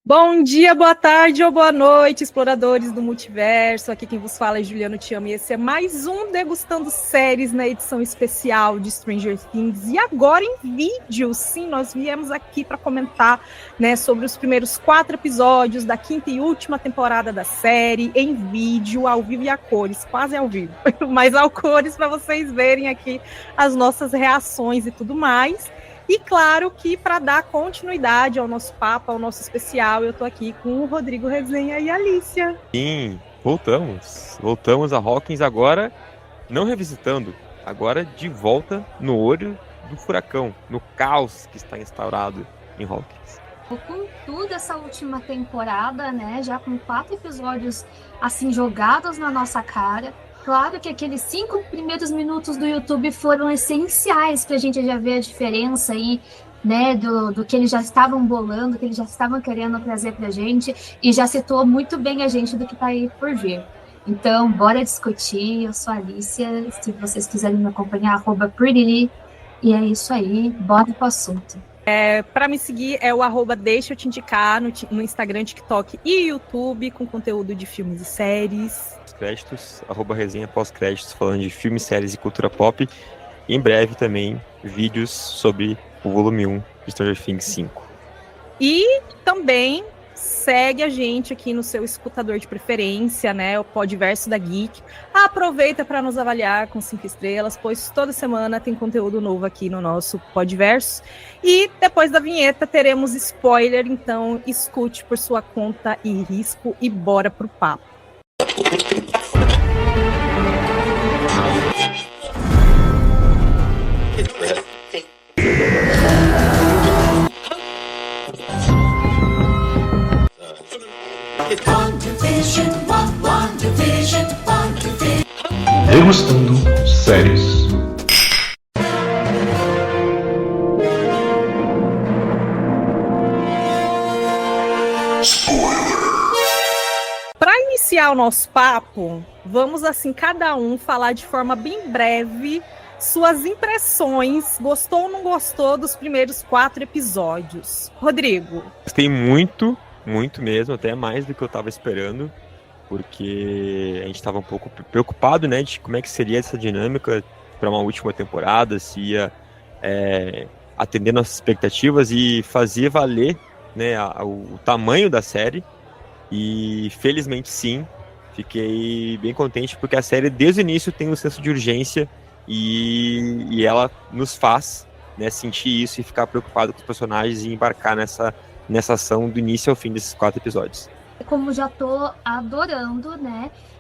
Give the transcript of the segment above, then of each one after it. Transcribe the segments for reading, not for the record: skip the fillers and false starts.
Bom dia, boa tarde ou boa noite, exploradores do multiverso. Aqui quem vos fala é Juliano Tiama e esse é mais um Degustando Séries na edição especial de Stranger Things. E agora em vídeo, sim, nós viemos aqui para comentar, sobre os primeiros 4 episódios da 5ª e última temporada da série, em vídeo, ao vivo e a cores, quase ao vivo, mas ao cores para vocês verem aqui as nossas reações e tudo mais. E claro que para dar continuidade ao nosso papo, ao nosso especial, eu estou aqui com o Rodrigo Resenha e a Alicia. Sim, voltamos. Voltamos a Hawkins agora, não revisitando, agora de volta no olho do furacão, no caos que está instaurado em Hawkins. Com tudo essa última temporada, já com 4 episódios assim jogados na nossa cara. Claro que aqueles 5 primeiros minutos do YouTube foram essenciais para a gente já ver a diferença aí, do que eles já estavam bolando, que eles já estavam querendo trazer para a gente, e já citou muito bem a gente do que está aí por vir. Então, bora discutir. Eu sou a Alicia, se vocês quiserem me acompanhar, @prettyli, e é isso aí, bora pro assunto. Para me seguir é o @deixa eu te indicar no Instagram, TikTok e YouTube, com conteúdo de filmes e séries. Créditos, @resenha pós-créditos, falando de filmes, séries e cultura pop. E em breve também vídeos sobre o volume 1 de Stranger Things 5. E também segue a gente aqui no seu escutador de preferência, o Podverso da Geek. Aproveita para nos avaliar com 5 estrelas, pois toda semana tem conteúdo novo aqui no nosso Podverso. E depois da vinheta teremos spoiler, então escute por sua conta e risco e bora pro papo. Degustando séries. Para iniciar o nosso papo, vamos assim, cada um falar de forma bem breve suas impressões, gostou ou não gostou dos primeiros 4 episódios. Rodrigo. Gostei muito mesmo, até mais do que eu estava esperando, porque a gente estava um pouco preocupado, de como é que seria essa dinâmica para uma última temporada, se ia atender nossas expectativas e fazer valer o tamanho da série. E felizmente sim, fiquei bem contente porque a série desde o início tem um senso de urgência e ela nos faz sentir isso e ficar preocupado com os personagens e embarcar nessa ação do início ao fim desses 4 episódios. Como já tô adorando,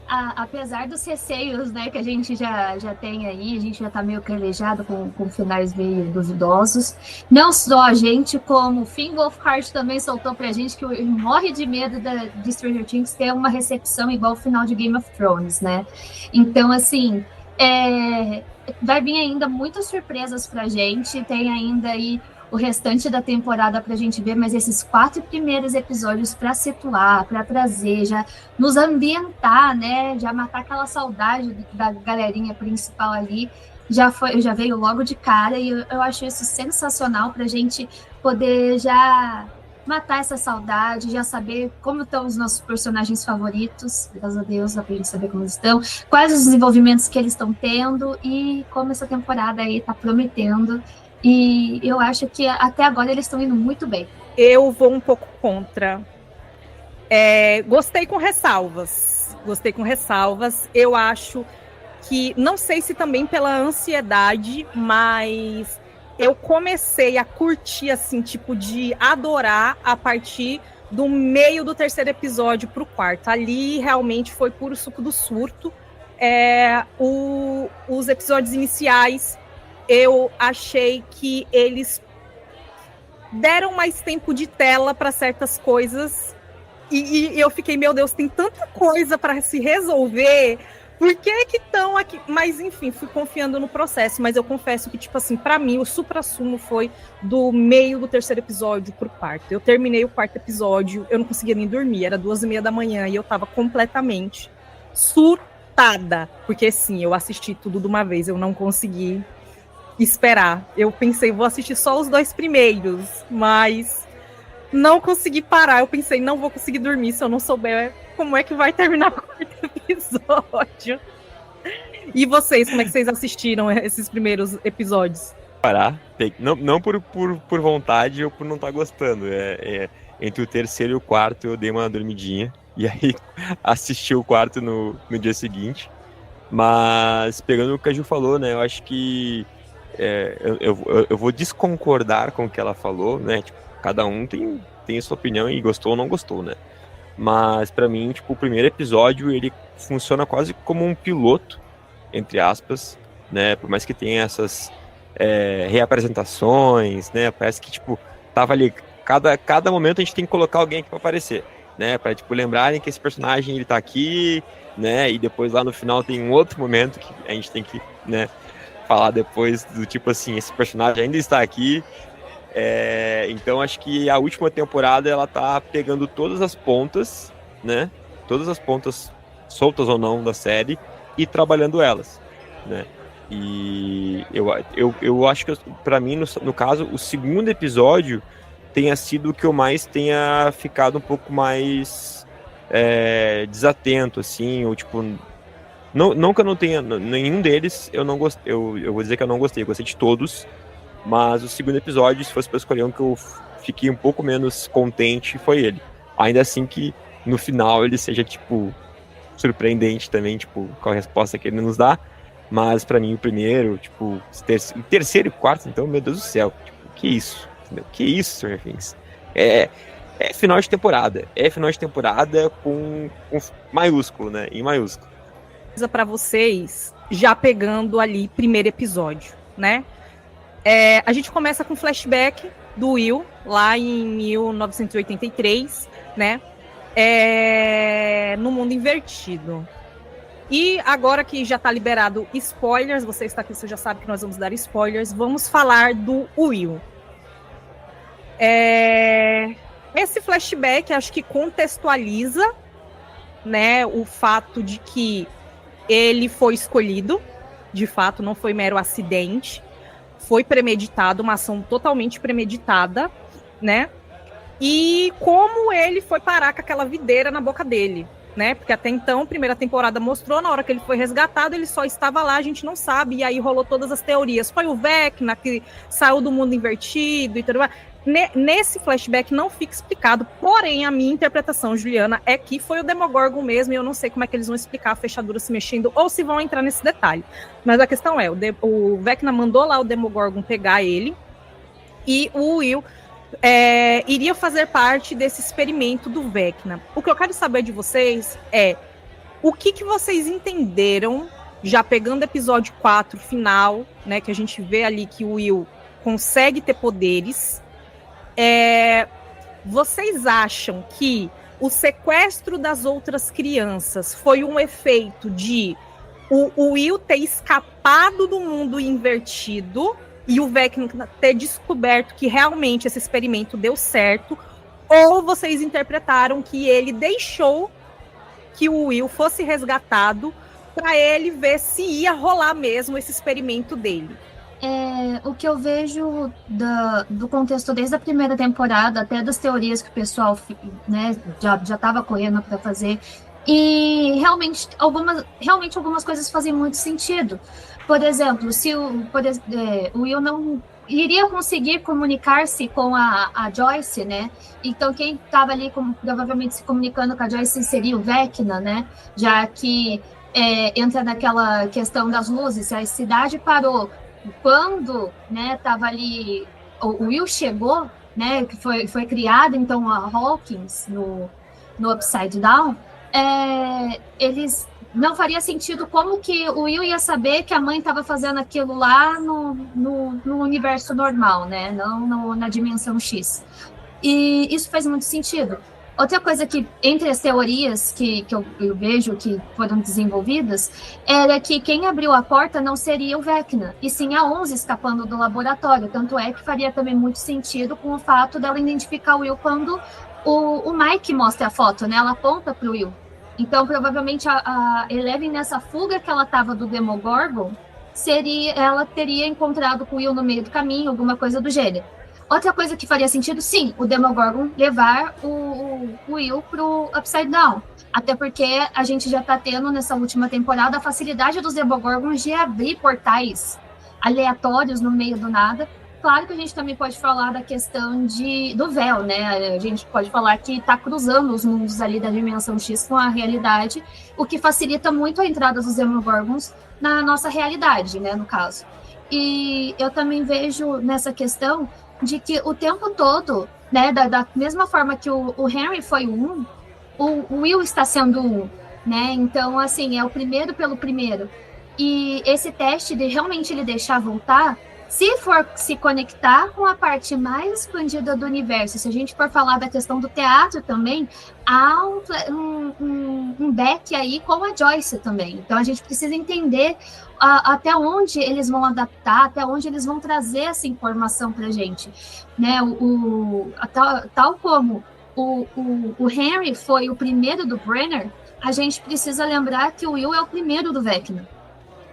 apesar dos receios, que a gente já tem aí, a gente já tá meio calejado com finais meio duvidosos. Não só a gente, como o Finn Wolfhard também soltou pra gente que morre de medo de Stranger Things ter uma recepção igual o final de Game of Thrones, Então, assim, vai vir ainda muitas surpresas pra gente, tem ainda aí o restante da temporada pra gente ver, mas esses 4 primeiros episódios pra situar, pra trazer, já nos ambientar, já matar aquela saudade da galerinha principal ali, já veio logo de cara, e eu acho isso sensacional pra gente poder já matar essa saudade, já saber como estão os nossos personagens favoritos, graças a Deus, dá pra gente saber como eles estão, quais os desenvolvimentos que eles estão tendo e como essa temporada aí tá prometendo. E eu acho que até agora eles estão indo muito bem. Eu vou um pouco contra. Gostei com ressalvas. Eu acho que, não sei se também pela ansiedade, mas eu comecei a curtir, assim, de adorar a partir do meio do 3º episódio pro 4º. Ali realmente foi puro suco do surto. Os episódios iniciais, eu achei que eles deram mais tempo de tela para certas coisas e eu fiquei, meu Deus, tem tanta coisa para se resolver, por que estão aqui? Mas enfim, fui confiando no processo, mas eu confesso que, para mim, o suprassumo foi do meio do 3º episódio pro 4º. Eu terminei o 4º episódio, eu não conseguia nem dormir, era 2:30 da manhã e eu tava completamente surtada, porque sim, eu assisti tudo de uma vez, eu não consegui esperar. Eu pensei, vou assistir só os 2 primeiros, mas não consegui parar. Eu pensei, não vou conseguir dormir se eu não souber como é que vai terminar o quarto episódio. E vocês, como é que vocês assistiram esses primeiros episódios? Parar, não por vontade ou por não estar gostando. Entre o terceiro e o quarto eu dei uma dormidinha. E aí assisti o quarto no dia seguinte. Mas pegando o que a Ju falou, né? Eu acho que eu vou desconcordar com o que ela falou, né? Tipo, cada um tem a sua opinião e gostou ou não gostou, né? Mas pra mim, tipo, o primeiro episódio ele funciona quase como um piloto, entre aspas, né? Por mais que tenha essas reapresentações, né? Parece que, tipo, tava ali, cada momento a gente tem que colocar alguém aqui pra aparecer, né? Pra, tipo, lembrarem que esse personagem, ele tá aqui, né? E depois lá no final tem um outro momento que a gente tem que, né, falar depois do tipo assim, esse personagem ainda está aqui. Então acho que a última temporada ela tá pegando todas as pontas, né? Todas as pontas, soltas ou não, da série e trabalhando elas, né? E eu acho que, pra mim, no caso, o segundo episódio tenha sido o que eu mais tenha ficado um pouco mais desatento, assim, ou tipo, não que eu não tenha, nenhum deles eu não gostei, eu vou dizer que eu não gostei, eu gostei de todos, mas o segundo episódio, se fosse pra escolher um que eu fiquei um pouco menos contente, foi ele. Ainda assim que no final ele seja, tipo, surpreendente também, tipo, com a resposta que ele nos dá, mas pra mim o primeiro, tipo, o terceiro e quarto, então, meu Deus do céu, tipo, que isso? Entendeu? Que isso, Stranger Things? É final de temporada. É final de temporada com maiúsculo, né? Em maiúsculo. Para vocês, já pegando ali primeiro episódio, né? A gente começa com flashback do Will, lá em 1983, né? No mundo invertido. E agora que já está liberado spoilers, você está aqui, você já sabe que nós vamos dar spoilers, vamos falar do Will. Esse flashback acho que contextualiza, né, o fato de que ele foi escolhido, de fato, não foi mero acidente, foi premeditado, uma ação totalmente premeditada, né? E como ele foi parar com aquela videira na boca dele, né? Porque até então, a primeira temporada mostrou, na hora que ele foi resgatado, ele só estava lá, a gente não sabe, e aí rolou todas as teorias. Foi o Vecna que saiu do mundo invertido e tudo mais. Nesse flashback não fica explicado, porém a minha interpretação, Juliana, é que foi o Demogorgon mesmo, e eu não sei como é que eles vão explicar a fechadura se mexendo, ou se vão entrar nesse detalhe. Mas a questão é, o Vecna mandou lá o Demogorgon pegar ele, e o Will iria fazer parte desse experimento do Vecna. O que eu quero saber de vocês é o que vocês entenderam, já pegando o episódio 4 final, né, que a gente vê ali que o Will consegue ter poderes. Vocês acham que o sequestro das outras crianças foi um efeito de o Will ter escapado do mundo invertido e o Vecna ter descoberto que realmente esse experimento deu certo, ou vocês interpretaram que ele deixou que o Will fosse resgatado para ele ver se ia rolar mesmo esse experimento dele? O que eu vejo do contexto desde a primeira temporada, até das teorias que o pessoal, né, já estava correndo para fazer, e realmente algumas coisas fazem muito sentido. Por exemplo, se o Will não iria conseguir comunicar-se com a Joyce, né? Então quem estava ali provavelmente se comunicando com a Joyce seria o Vecna, né? Já que entra naquela questão das luzes, se a cidade parou quando, né, tava ali, o Will chegou, né, que foi criado, então, a Hawkins no Upside Down, eles não faria sentido como que o Will ia saber que a mãe estava fazendo aquilo lá no universo normal, né, não na dimensão X. E isso faz muito sentido. Outra coisa que, entre as teorias que eu vejo que foram desenvolvidas, era que quem abriu a porta não seria o Vecna, e sim a 11 escapando do laboratório. Tanto é que faria também muito sentido com o fato dela identificar o Will quando o Mike mostra a foto, né? Ela aponta para o Will. Então, provavelmente, a Eleven, nessa fuga que ela estava do Demogorgon, ela teria encontrado com o Will no meio do caminho, alguma coisa do gênero. Outra coisa que faria sentido, sim, o Demogorgon levar o Will pro Upside Down. Até porque a gente já tá tendo, nessa última temporada, a facilidade dos Demogorgons de abrir portais aleatórios no meio do nada. Claro que a gente também pode falar da questão do véu, né? A gente pode falar que tá cruzando os mundos ali da dimensão X com a realidade, o que facilita muito a entrada dos Demogorgons na nossa realidade, né, no caso. E eu também vejo nessa questão de que o tempo todo, né, da mesma forma que o Henry foi o Will está sendo né? Então, assim, é o primeiro pelo primeiro. E esse teste de realmente ele deixar voltar, se for se conectar com a parte mais expandida do universo, se a gente for falar da questão do teatro também, há um back aí com a Joyce também. Então, a gente precisa entender até onde eles vão adaptar, até onde eles vão trazer essa informação para a gente. Né? Tal como o Henry foi o primeiro do Brenner, a gente precisa lembrar que o Will é o primeiro do Vecna.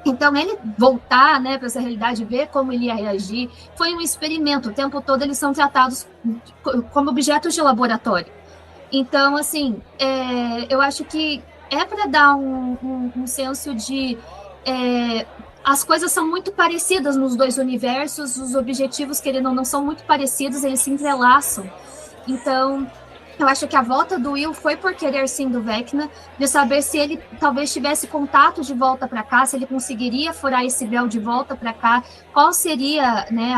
Então, ele voltar, né, para essa realidade, ver como ele ia reagir, foi um experimento. O tempo todo eles são tratados como objetos de laboratório. Então, assim, eu acho que é para dar um senso de... as coisas são muito parecidas nos dois universos, os objetivos, querendo ou não, são muito parecidos, eles se entrelaçam. Então... eu acho que a volta do Will foi por querer sim do Vecna, de saber se ele talvez tivesse contato de volta para cá, se ele conseguiria furar esse véu de volta para cá, qual seria, né,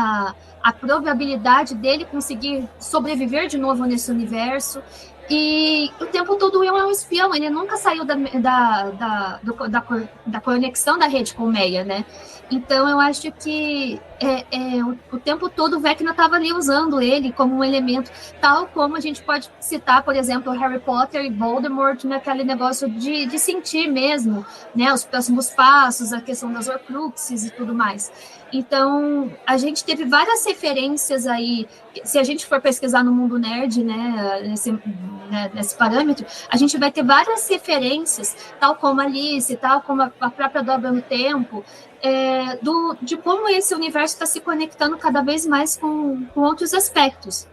a probabilidade dele conseguir sobreviver de novo nesse universo. E o tempo todo o Will é um espião, ele nunca saiu da conexão da rede com o Meia, né? Então eu acho que o tempo todo o Vecna estava ali usando ele como um elemento, tal como a gente pode citar, por exemplo, Harry Potter e Voldemort, naquele negócio de sentir mesmo, né, os próximos passos, a questão das Horcruxes e tudo mais. Então, a gente teve várias referências aí, se a gente for pesquisar no mundo nerd, né, nesse parâmetro, a gente vai ter várias referências, tal como Alice, tal como a própria Dobra no Tempo, de como esse universo está se conectando cada vez mais com outros aspectos.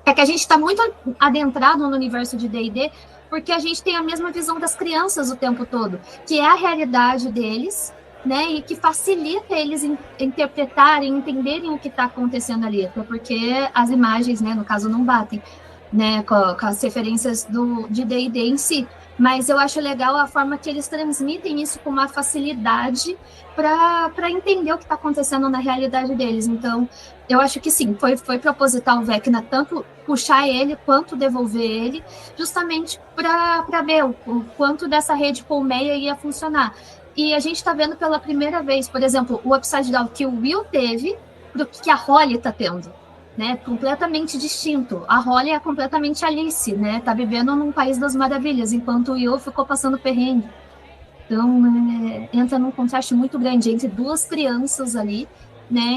É que a gente está muito adentrado no universo de D&D, porque a gente tem a mesma visão das crianças o tempo todo, que é a realidade deles, né, e que facilita eles interpretarem, entenderem o que está acontecendo ali, até porque as imagens, né, no caso, não batem, né, com as referências de D&D em si. Mas eu acho legal a forma que eles transmitem isso com uma facilidade para entender o que está acontecendo na realidade deles. Então, eu acho que sim, foi proposital o Vecna tanto puxar ele quanto devolver ele, justamente para ver o quanto dessa rede colmeia ia funcionar. E a gente está vendo pela primeira vez, por exemplo, o Upside Down que o Will teve do que a Holly está tendo. Né, completamente distinto. A Holly é completamente Alice, né? Tá vivendo num país das maravilhas, enquanto o Will ficou passando perrengue. Então, entra num contraste muito grande entre duas crianças ali, né?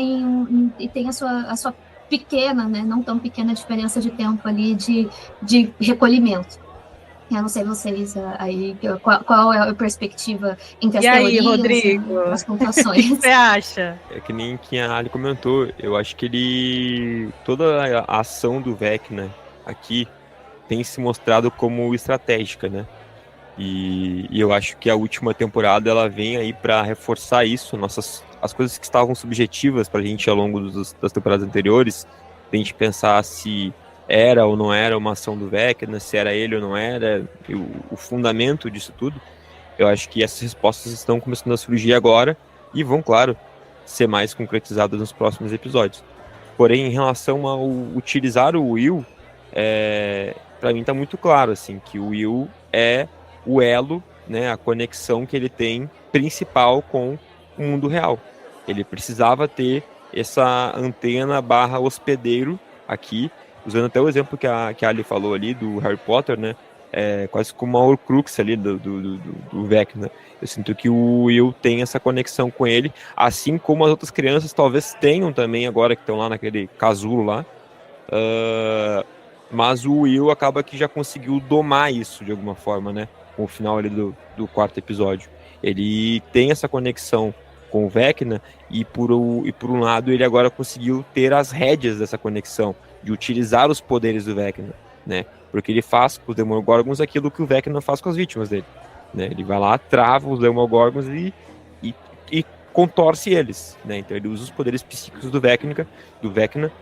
E tem a sua pequena, né? Não tão pequena diferença de tempo ali de recolhimento. Eu não sei vocês aí, qual é a perspectiva entre as teorias, aí, Rodrigo? As pontuações. O que você acha? É que nem que a Ali comentou, eu acho que toda a ação do Vecna aqui tem se mostrado como estratégica, né? E eu acho que a última temporada ela vem aí para reforçar isso, as coisas que estavam subjetivas pra gente ao longo das temporadas anteriores, a gente pensar se era ou não era uma ação do Vecna, se era ele ou não era, o fundamento disso tudo. Eu acho que essas respostas estão começando a surgir agora e vão, claro, ser mais concretizadas nos próximos episódios. Porém, em relação ao utilizar o Will, para mim tá muito claro assim, que o Will é o elo, né, a conexão que ele tem principal com o mundo real. Ele precisava ter essa antena / hospedeiro aqui, usando até o exemplo que a Ali falou ali do Harry Potter, né? Quase como uma Horcrux ali do Vecna. Eu sinto que o Will tem essa conexão com ele, assim como as outras crianças talvez tenham também agora que estão lá naquele casulo lá. Mas o Will acaba que já conseguiu domar isso de alguma forma, né? Com o final ali do 4º episódio. Ele tem essa conexão com o Vecna, e por um lado ele agora conseguiu ter as rédeas dessa conexão, de utilizar os poderes do Vecna, né? Porque ele faz com os Demogorgons aquilo que o Vecna faz com as vítimas dele, né? Ele vai lá, trava os Demogorgons e contorce eles, né? Então ele usa os poderes psíquicos do Vecna,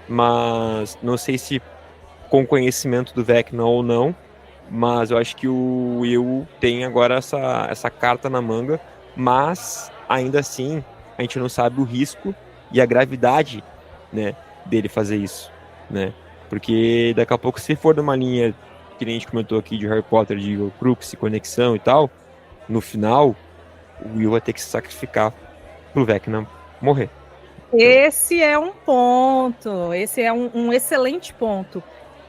mas não sei se com conhecimento do Vecna ou não, mas eu acho que o Will tem agora essa carta na manga, mas ainda assim a gente não sabe o risco e a gravidade, né, dele fazer isso, né? Porque daqui a pouco, se for numa linha que nem a gente comentou aqui de Harry Potter, de Horcrux, conexão e tal, no final o Will vai ter que se sacrificar pro Vecna morrer. Esse é um ponto, esse é um excelente ponto.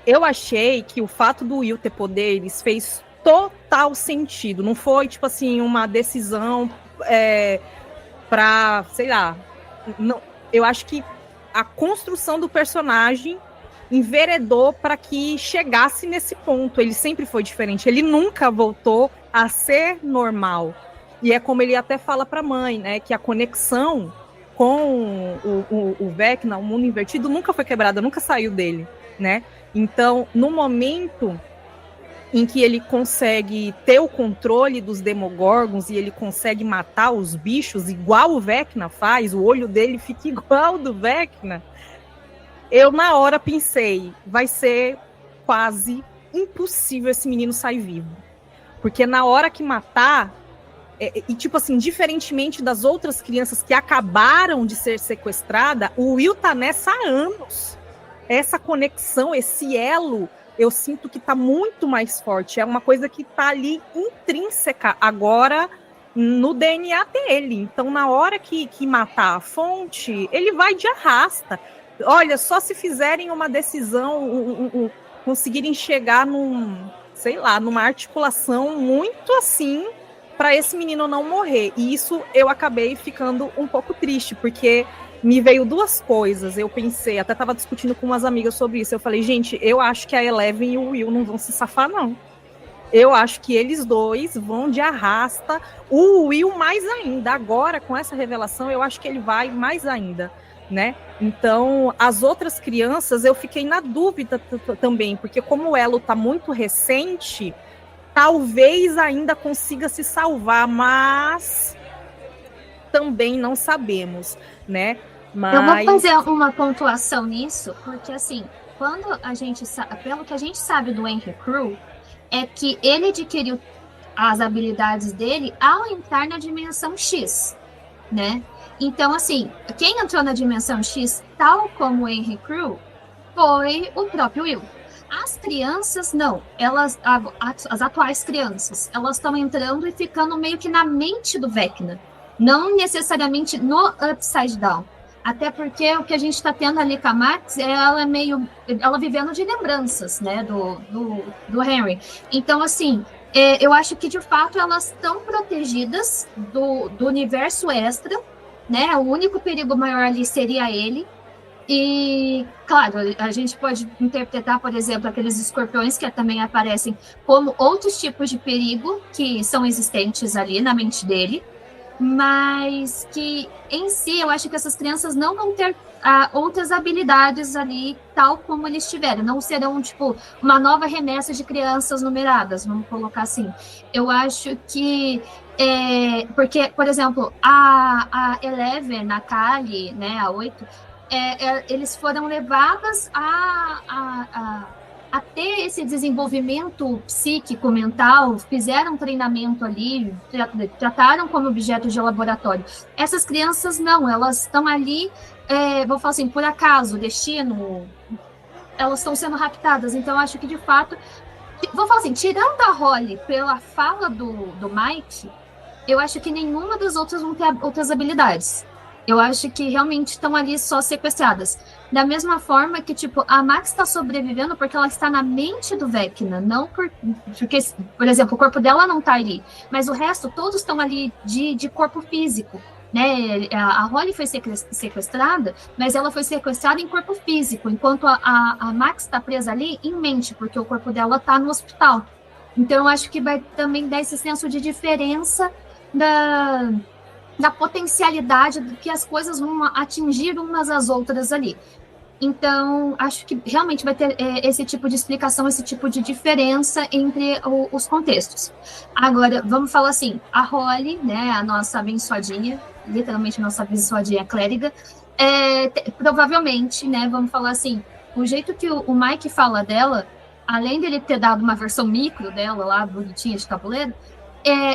Eu achei que o fato do Will ter poderes fez total sentido. Não foi, tipo assim, uma decisão pra, sei lá. Não, eu acho que a construção do personagem enveredou para que chegasse nesse ponto. Ele sempre foi diferente. Ele nunca voltou a ser normal. E é como ele até fala pra mãe, né? Que a conexão com o Vecna, o mundo invertido, nunca foi quebrada, nunca saiu dele, né? Então, no momento em que ele consegue ter o controle dos Demogorgons e ele consegue matar os bichos igual o Vecna faz, o olho dele fica igual ao do Vecna, eu na hora pensei, vai ser quase impossível esse menino sair vivo. Porque na hora que matar, e tipo assim, diferentemente das outras crianças que acabaram de ser sequestradas, o Will tá nessa há anos. Essa conexão, esse elo, eu sinto que tá muito mais forte. É uma coisa que tá ali intrínseca agora no DNA dele. Então, na hora que matar a fonte, ele vai de arrasta. Olha, só se fizerem uma decisão, conseguirem chegar numa articulação muito assim, para esse menino não morrer. E isso eu acabei ficando um pouco triste, porque me veio duas coisas. Eu pensei, até estava discutindo com umas amigas sobre isso. Eu falei, gente, eu acho que a Eleven e o Will não vão se safar, não. Eu acho que eles dois vão de arrasta. O Will mais ainda. Agora, com essa revelação, eu acho que ele vai mais ainda, né? Então, as outras crianças, eu fiquei na dúvida também, porque como o elo tá muito recente, talvez ainda consiga se salvar, mas também não sabemos, né? Mas... Eu vou fazer uma pontuação nisso, porque assim, quando a gente pelo que a gente sabe do Henry Crew, é que ele adquiriu as habilidades dele ao entrar na dimensão X, né? Então, assim, quem entrou na dimensão X, tal como o Henry Crew, foi o próprio Will. As crianças, não. As atuais crianças, elas estão entrando e ficando meio que na mente do Vecna. Não necessariamente no Upside Down. Até porque o que a gente está tendo ali com a Max, ela vivendo de lembranças, né, do Henry. Então, assim, eu acho que, de fato, elas estão protegidas do universo extra, né? O único perigo maior ali seria ele. E, claro, a gente pode interpretar, por exemplo, aqueles escorpiões que também aparecem como outros tipos de perigo que são existentes ali na mente dele, mas que, em si, eu acho que essas crianças não vão ter outras habilidades ali, tal como eles tiveram. Não serão, tipo, uma nova remessa de crianças numeradas, vamos colocar assim. Eu acho que... porque, por exemplo, a Eleven, a Kali, né, a 8... eles foram levadas a ter esse desenvolvimento psíquico, mental, fizeram um treinamento ali, trataram como objeto de laboratório. Essas crianças não, elas estão ali, vou falar assim, por acaso, destino, elas estão sendo raptadas. Então, acho que, de fato, vou falar assim, tirando a Holly pela fala do Mike, eu acho que nenhuma das outras vão ter outras habilidades. Eu acho que realmente estão ali só sequestradas. Da mesma forma que, tipo, a Max está sobrevivendo porque ela está na mente do Vecna, não porque, por exemplo, o corpo dela não está ali, mas o resto, todos estão ali de corpo físico, né? A Holly foi sequestrada, mas ela foi sequestrada em corpo físico, enquanto a Max está presa ali em mente, porque o corpo dela está no hospital. Então, eu acho que vai também dar esse senso de diferença da potencialidade do que as coisas vão atingir umas às outras ali. Então, acho que realmente vai ter esse tipo de explicação, esse tipo de diferença entre os contextos. Agora, vamos falar assim, a Holly, né, a nossa abençoadinha, literalmente nossa abençoadinha clériga, provavelmente, né, vamos falar assim, o jeito que o Mike fala dela, além dele ter dado uma versão micro dela lá, bonitinha de tabuleiro,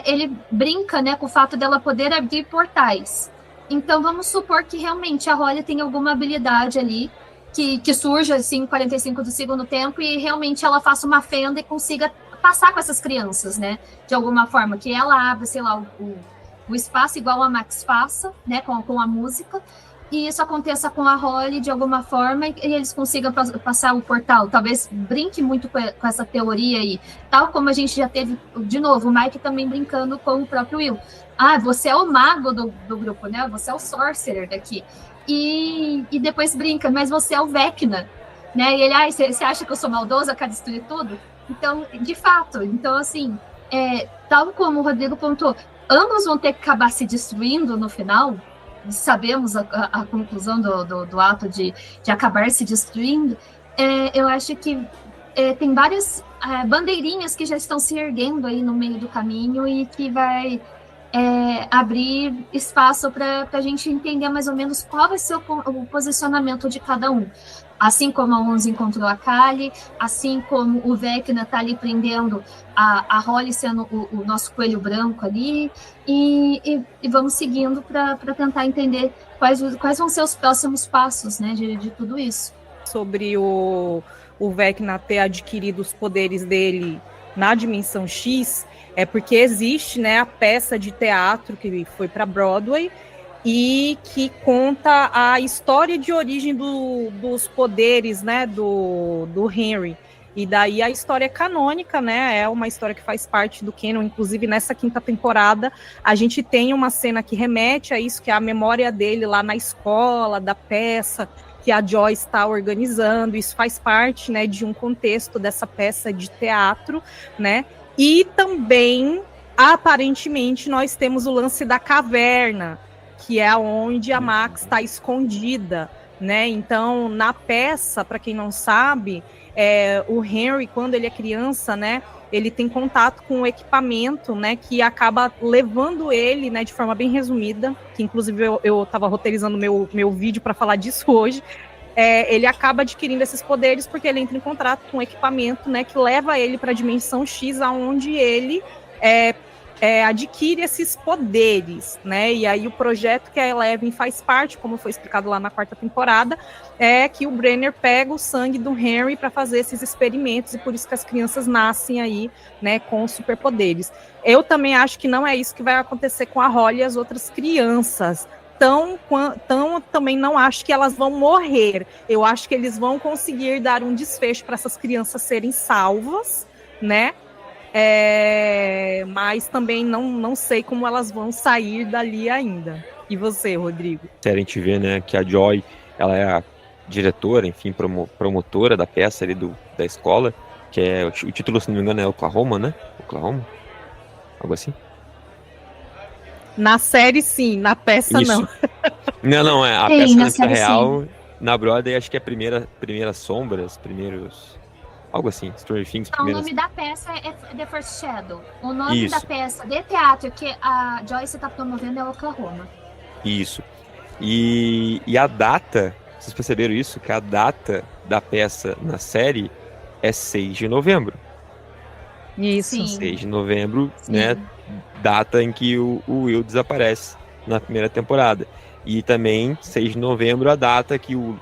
ele brinca, né, com o fato dela poder abrir portais. Então, vamos supor que realmente a Holly tem alguma habilidade ali que surja assim, 45 do segundo tempo e realmente ela faça uma fenda e consiga passar com essas crianças, né? De alguma forma, que ela abra, sei lá, o espaço igual a Max faça, né? Com a música, e isso aconteça com a Holly de alguma forma e eles consigam passar o portal. Talvez brinque muito com essa teoria aí, tal como a gente já teve, de novo, o Mike também brincando com o próprio Will. Ah, você é o mago do grupo, né? Você é o sorcerer daqui. E depois brinca, mas você é o Vecna, né? E ele, você acha que eu sou maldosa, quero destruir tudo? Então, de fato, então assim, tal como o Rodrigo pontuou, ambos vão ter que acabar se destruindo no final, sabemos a conclusão do ato de acabar se destruindo, eu acho que tem várias bandeirinhas que já estão se erguendo aí no meio do caminho e que vai abrir espaço para a gente entender mais ou menos qual vai ser o posicionamento de cada um. Assim como a Onze encontrou a Kali, assim como o Vecna está ali prendendo a Holly sendo o nosso coelho branco ali, e vamos seguindo para tentar entender quais vão ser os próximos passos, né, de tudo isso. Sobre o Vecna ter adquirido os poderes dele na dimensão X, é porque existe, né, a peça de teatro que foi para Broadway e que conta a história de origem dos poderes, né, do Henry. E daí a história é canônica, né, é uma história que faz parte do canon. Inclusive nessa 5ª temporada a gente tem uma cena que remete a isso, que é a memória dele lá na escola, da peça que a Joyce está organizando. Isso faz parte, né, de um contexto dessa peça de teatro, né. E também, aparentemente, nós temos o lance da caverna, que é onde a Max está escondida, né? Então, na peça, para quem não sabe, o Henry, quando ele é criança, né, ele tem contato com o equipamento, né, que acaba levando ele, né, de forma bem resumida, que inclusive eu estava roteirizando meu vídeo para falar disso hoje. Ele acaba adquirindo esses poderes porque ele entra em contato com um equipamento, né, que leva ele para a dimensão X, aonde ele adquire esses poderes, né? E aí o projeto que a Eleven faz parte, como foi explicado lá na 4ª temporada, é que o Brenner pega o sangue do Henry para fazer esses experimentos, e por isso que as crianças nascem aí, né, com superpoderes. Eu também acho que não é isso que vai acontecer com a Holly e as outras crianças. Então, também não acho que elas vão morrer. Eu acho que eles vão conseguir dar um desfecho para essas crianças serem salvas, né? Mas também não sei como elas vão sair dali ainda. E você, Rodrigo? A gente vê, né, que a Joy, ela é a diretora, enfim, promotora da peça ali da escola, que é o título, se não me engano, é Oklahoma, né? Oklahoma? Algo assim? Na série, sim. Na peça, isso. não. Não, a peça na vida real, sim. Na Broadway, acho que é primeiras sombras, primeiros... Algo assim, Stranger Things. O nome da peça é The First Shadow. O nome da peça de teatro que a Joyce está promovendo é Oklahoma. Isso. E a data, vocês perceberam isso? Que a data da peça na série é 6 de novembro. Isso. Sim. 6 de novembro, sim, né? Data em que o Will desaparece na primeira temporada. E também 6 de novembro a data que o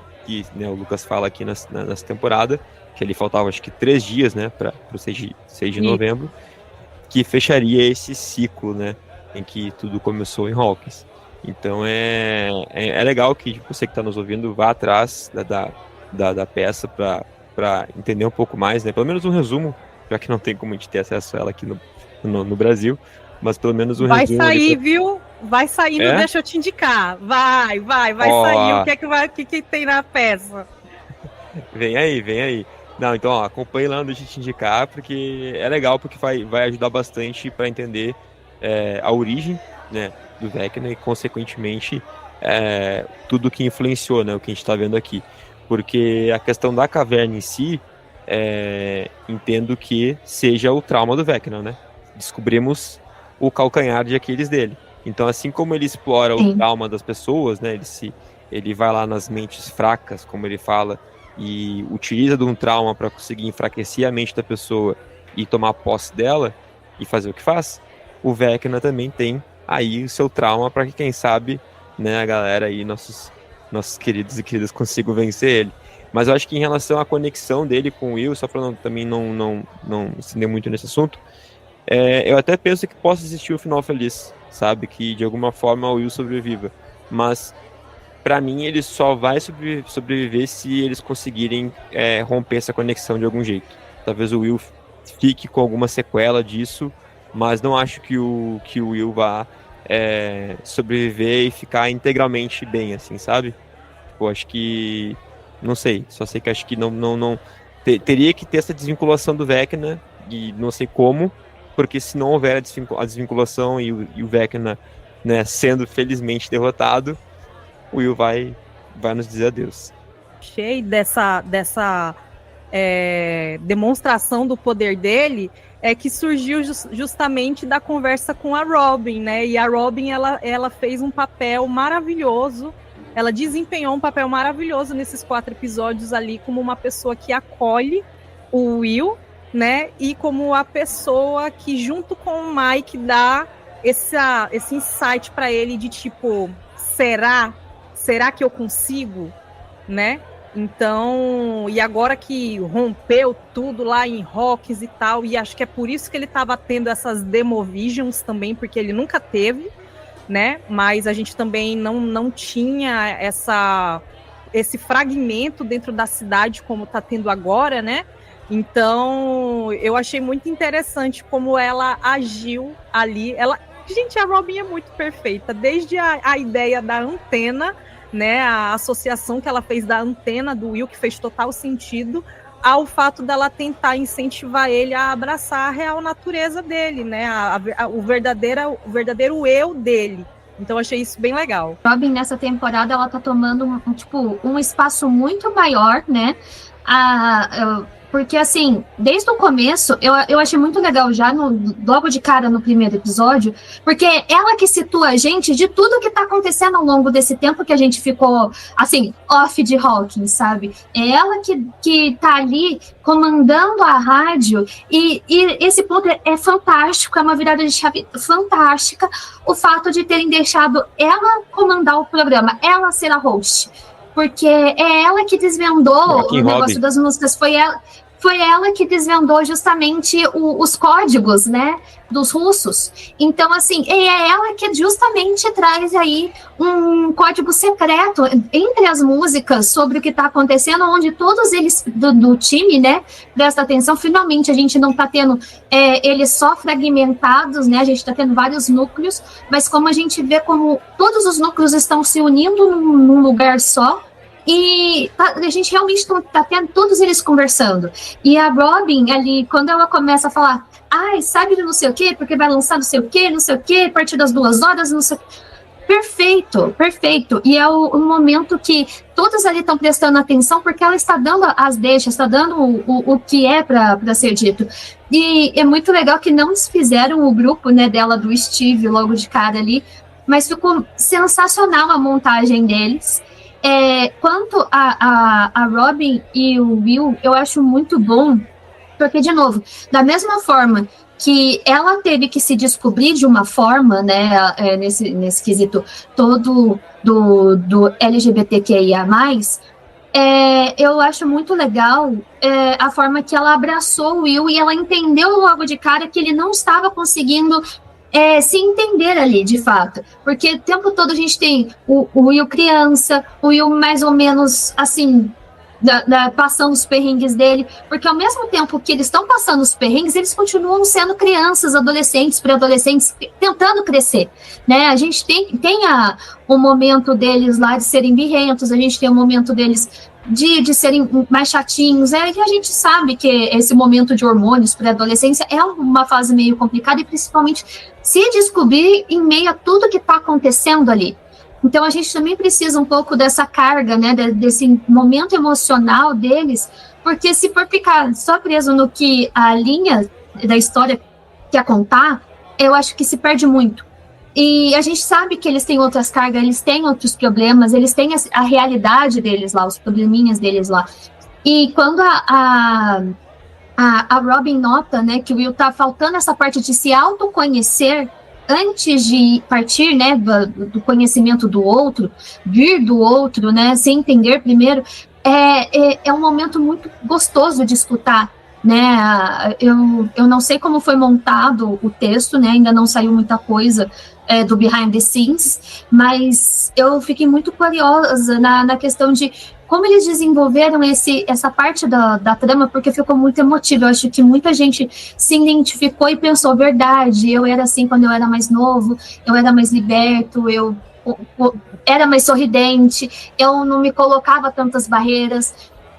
Lucas fala aqui nessa temporada, que ele faltava acho que 3 dias, né, para o 6 de novembro, que fecharia esse ciclo, né, em que tudo começou em Hawkins. Então é legal que você que está nos ouvindo vá atrás da peça para entender um pouco mais, né, pelo menos um resumo, já que não tem como a gente ter acesso a ela aqui no Brasil, mas pelo menos um resumo. Vai sair, viu? Vai sair, não deixa eu te indicar. Vai sair. O que tem na peça? Vem aí. Não, então, acompanhe lá onde a gente indicar, porque é legal, porque vai ajudar bastante para entender a origem, né, do Vecna e, consequentemente, tudo que influenciou, né, o que a gente está vendo aqui. Porque a questão da caverna em si, entendo que seja o trauma do Vecna, né? Descobrimos o calcanhar de Aquiles dele. Então, assim como ele explora o trauma das pessoas, né, ele vai lá nas mentes fracas, como ele fala, e utiliza de um trauma para conseguir enfraquecer a mente da pessoa e tomar posse dela e fazer o que faz, o Vecna também tem aí o seu trauma para que, quem sabe, né, a galera aí, nossos queridos e queridas, consigam vencer ele. Mas eu acho que em relação à conexão dele com o Will, só para também não estender muito nesse assunto, eu até penso que possa existir um final feliz, sabe? Que de alguma forma o Will sobreviva. Mas para mim ele só vai sobreviver se eles conseguirem romper essa conexão de algum jeito. Talvez o Will fique com alguma sequela disso, mas não acho que o Will vá sobreviver e ficar integralmente bem, assim, sabe? Tipo, acho que... Não sei, só sei que acho que não teria que ter essa desvinculação do Vecna, e não sei como, porque se não houver a desvinculação e o Vecna, né, sendo felizmente derrotado, o Will vai nos dizer adeus. Cheio dessa demonstração do poder dele, que surgiu justamente da conversa com a Robin, né? E a Robin, ela fez um papel maravilhoso, ela desempenhou um papel maravilhoso nesses 4 episódios ali, como uma pessoa que acolhe o Will, né? E como a pessoa que, junto com o Mike, dá esse insight para ele de tipo, será que eu consigo, né? Então, e agora que rompeu tudo lá em Hawkins e tal, e acho que é por isso que ele estava tendo essas Demovisions também, porque ele nunca teve, né? Mas a gente também não tinha esse fragmento dentro da cidade como está tendo agora, né? Então, eu achei muito interessante como ela agiu ali. Gente, a Robin é muito perfeita, desde a ideia da antena, né, a associação que ela fez da antena do Will, que fez total sentido, ao fato dela tentar incentivar ele a abraçar a real natureza dele, né, o verdadeiro eu dele. Então, achei isso bem legal. Robin, nessa temporada, ela tá tomando um espaço muito maior, né, porque, assim, desde o começo, eu achei muito legal já, logo de cara no primeiro episódio, porque ela que situa a gente de tudo que tá acontecendo ao longo desse tempo que a gente ficou, assim, off de Hawkins, sabe? É ela que tá ali comandando a rádio, e esse ponto é fantástico, é uma virada de chave fantástica, o fato de terem deixado ela comandar o programa, ela ser a host. Porque é ela que desvendou o negócio das músicas, foi ela que desvendou justamente os códigos, né, dos russos. Então, assim, é ela que justamente traz aí um código secreto entre as músicas sobre o que está acontecendo, onde todos eles do time, né, presta atenção. Finalmente a gente não está tendo eles só fragmentados, né, a gente está tendo vários núcleos, mas como a gente vê como todos os núcleos estão se unindo num lugar só, e a gente realmente está tendo todos eles conversando. E a Robin ali, quando ela começa a falar, sabe de não sei o quê, porque vai lançar não sei o quê, a partir das 2 horas, não sei. Perfeito. E é o momento que todos ali estão prestando atenção, porque ela está dando as deixas, está dando o que é para ser dito. E é muito legal que não desfizeram o grupo, né, dela, do Steve, logo de cara ali, mas ficou sensacional a montagem deles. Quanto a Robin e o Will, eu acho muito bom, porque, de novo, da mesma forma que ela teve que se descobrir de uma forma, né, nesse quesito todo do LGBTQIA+, eu acho muito legal a forma que ela abraçou o Will, e ela entendeu logo de cara que ele não estava conseguindo se entender ali, de fato. Porque o tempo todo a gente tem o Will criança, o Will mais ou menos, assim, passando os perrengues dele, porque ao mesmo tempo que eles estão passando os perrengues, eles continuam sendo crianças, adolescentes, pré-adolescentes, tentando crescer, né? A gente tem o momento deles lá de serem birrentos, a gente tem o momento deles de serem mais chatinhos, que a gente sabe que esse momento de hormônios pré-adolescência é uma fase meio complicada, e principalmente se descobrir em meio a tudo que está acontecendo ali. Então a gente também precisa um pouco dessa carga, né, desse momento emocional deles, porque se for ficar só preso no que a linha da história quer contar, eu acho que se perde muito. E a gente sabe que eles têm outras cargas, eles têm outros problemas, eles têm a realidade deles lá, os probleminhas deles lá. E quando a Robin nota, né, que o Will tá faltando essa parte de se autoconhecer antes de partir, né, do conhecimento do outro, vir do outro, né, se entender primeiro, é um momento muito gostoso de escutar, né. Eu não sei como foi montado o texto, né, ainda não saiu muita coisa do behind the scenes, mas eu fiquei muito curiosa na questão de como eles desenvolveram essa parte da trama, porque ficou muito emotivo. Eu acho que muita gente se identificou e pensou, verdade, eu era assim quando eu era mais novo, eu era mais liberto, eu era mais sorridente, eu não me colocava tantas barreiras.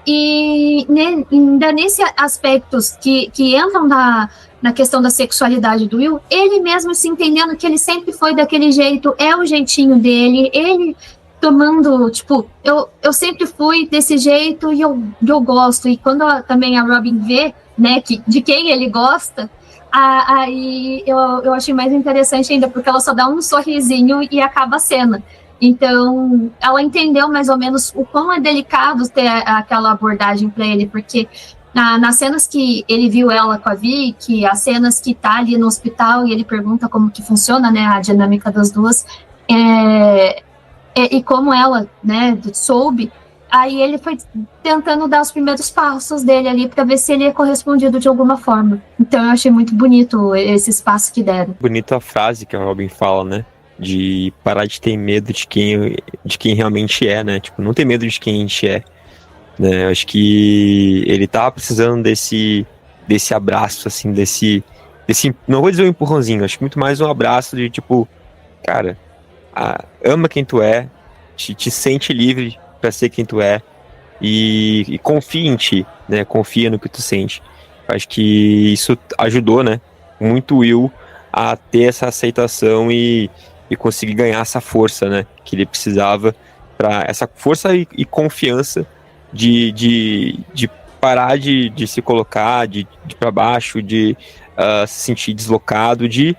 E ainda nesses aspectos que entram na questão da sexualidade do Will, ele mesmo se entendendo que ele sempre foi daquele jeito, é o jeitinho dele, ele tomando, tipo, eu sempre fui desse jeito e eu gosto. E quando também a Robin vê, né, de quem ele gosta, aí eu achei mais interessante ainda, porque ela só dá um sorrisinho e acaba a cena. Então, ela entendeu mais ou menos o quão é delicado ter aquela abordagem para ele, porque nas cenas que ele viu ela com a Vicky, as cenas que tá ali no hospital e ele pergunta como que funciona, né, a dinâmica das duas, e como ela, né, soube, aí ele foi tentando dar os primeiros passos dele ali para ver se ele é correspondido de alguma forma. Então eu achei muito bonito esse espaço que deram. Bonita a frase que a Robin fala, né? De parar de ter medo de quem realmente é, né? Tipo, não ter medo de quem a gente é. Né? Eu acho que ele tava precisando desse abraço, assim, desse. Não vou dizer um empurrãozinho, acho que muito mais um abraço de tipo, cara, ama quem tu é, te sente livre pra ser quem tu é e confia em ti, né? Confia no que tu sente. Acho que isso ajudou, né? Muito o Will a ter essa aceitação e conseguir ganhar essa força, né? Que ele precisava, para essa força e confiança de parar de se colocar de para baixo, de se sentir deslocado, de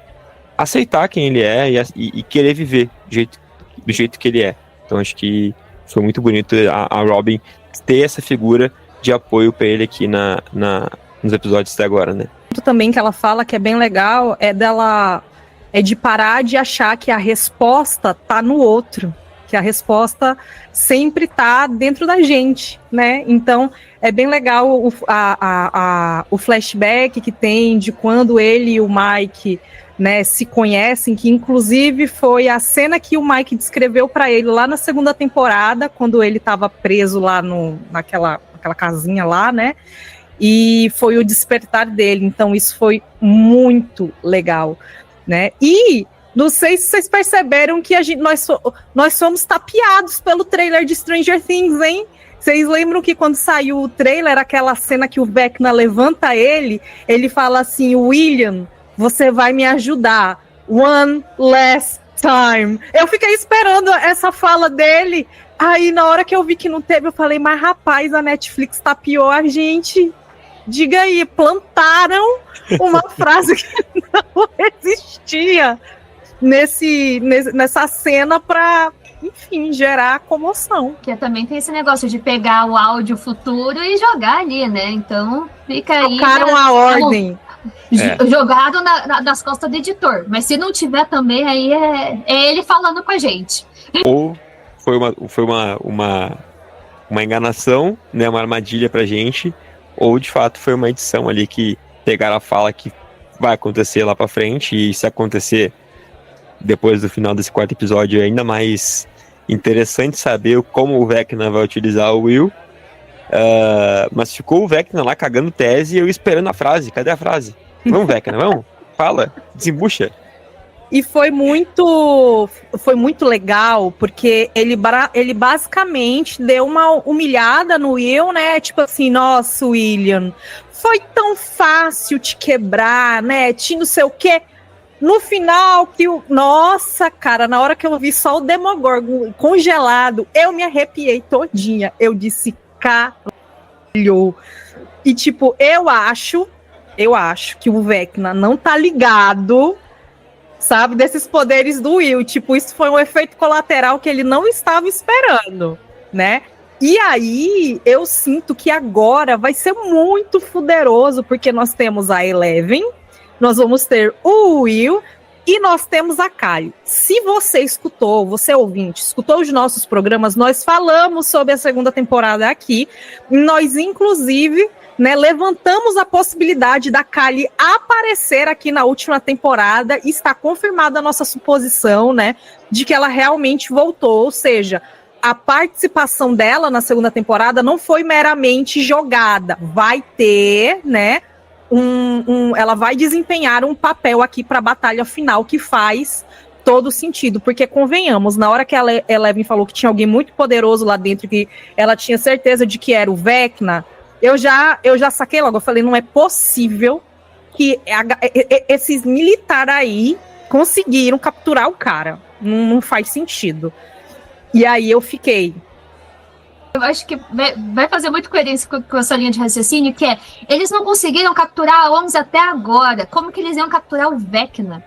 aceitar quem ele é e querer viver do jeito que ele é. Então acho que foi muito bonito a Robin ter essa figura de apoio para ele aqui nos episódios até agora, né? Também que ela fala que é bem legal é de parar de achar que a resposta tá no outro, que a resposta sempre tá dentro da gente, né? Então é bem legal o flashback que tem de quando ele e o Mike, né, se conhecem, que inclusive foi a cena que o Mike descreveu para ele lá na segunda temporada, quando ele estava preso lá naquela casinha lá, né? E foi o despertar dele. Então isso foi muito legal, né? E não sei se vocês perceberam que nós somos tapeados pelo trailer de Stranger Things, hein? Vocês lembram que quando saiu o trailer, aquela cena que o Vecna levanta ele fala assim, William, você vai me ajudar. One last time. Eu fiquei esperando essa fala dele. Aí, na hora que eu vi que não teve, eu falei, mas rapaz, a Netflix tapeou a gente. Diga aí, plantaram uma frase que não existia nessa cena pra, enfim, gerar comoção. Que também tem esse negócio de pegar o áudio futuro e jogar ali, né? Então, fica aí... Trocaram a ordem. Jogado nas costas do editor. Mas se não tiver também, aí é ele falando com a gente. Ou foi uma enganação, né? Uma armadilha pra gente. Ou, de fato, foi uma edição ali que pegaram a fala que vai acontecer lá pra frente. E se acontecer depois do final desse quarto episódio, é ainda mais interessante saber como o Vecna vai utilizar o Will. Mas ficou o Vecna lá cagando tese e eu esperando a frase. Cadê a frase? Vamos, Vecna, vamos? Fala, desembucha. E foi muito legal, porque ele basicamente deu uma humilhada no Will, né? Tipo assim, nossa, William, foi tão fácil te quebrar, né? Tinha não sei o quê. No final, nossa, cara, na hora que eu vi só o Demogorgon congelado, eu me arrepiei todinha. Eu disse, caralho. E tipo, eu acho que o Vecna não tá ligado, sabe, desses poderes do Will. Tipo, isso foi um efeito colateral que ele não estava esperando, né? E aí, eu sinto que agora vai ser muito poderoso, porque nós temos a Eleven, nós vamos ter o Will e nós temos a Kali. Se você escutou, você ouvinte, escutou os nossos programas, nós falamos sobre a segunda temporada aqui. Nós, inclusive, né, levantamos a possibilidade da Kali aparecer aqui na última temporada. E está confirmada a nossa suposição, né, de que ela realmente voltou. Ou seja, a participação dela na segunda temporada não foi meramente jogada. Vai ter, né, ela vai desempenhar um papel aqui para a batalha final que faz todo sentido, porque convenhamos, na hora que a Eleven falou que tinha alguém muito poderoso lá dentro, que ela tinha certeza de que era o Vecna, eu já saquei logo, eu falei, não é possível que esses militares aí conseguiram capturar o cara, não faz sentido. E aí eu fiquei... Eu acho que vai fazer muito coerência com essa linha de raciocínio, que é, eles não conseguiram capturar a OMS até agora, como que eles iam capturar o Vecna?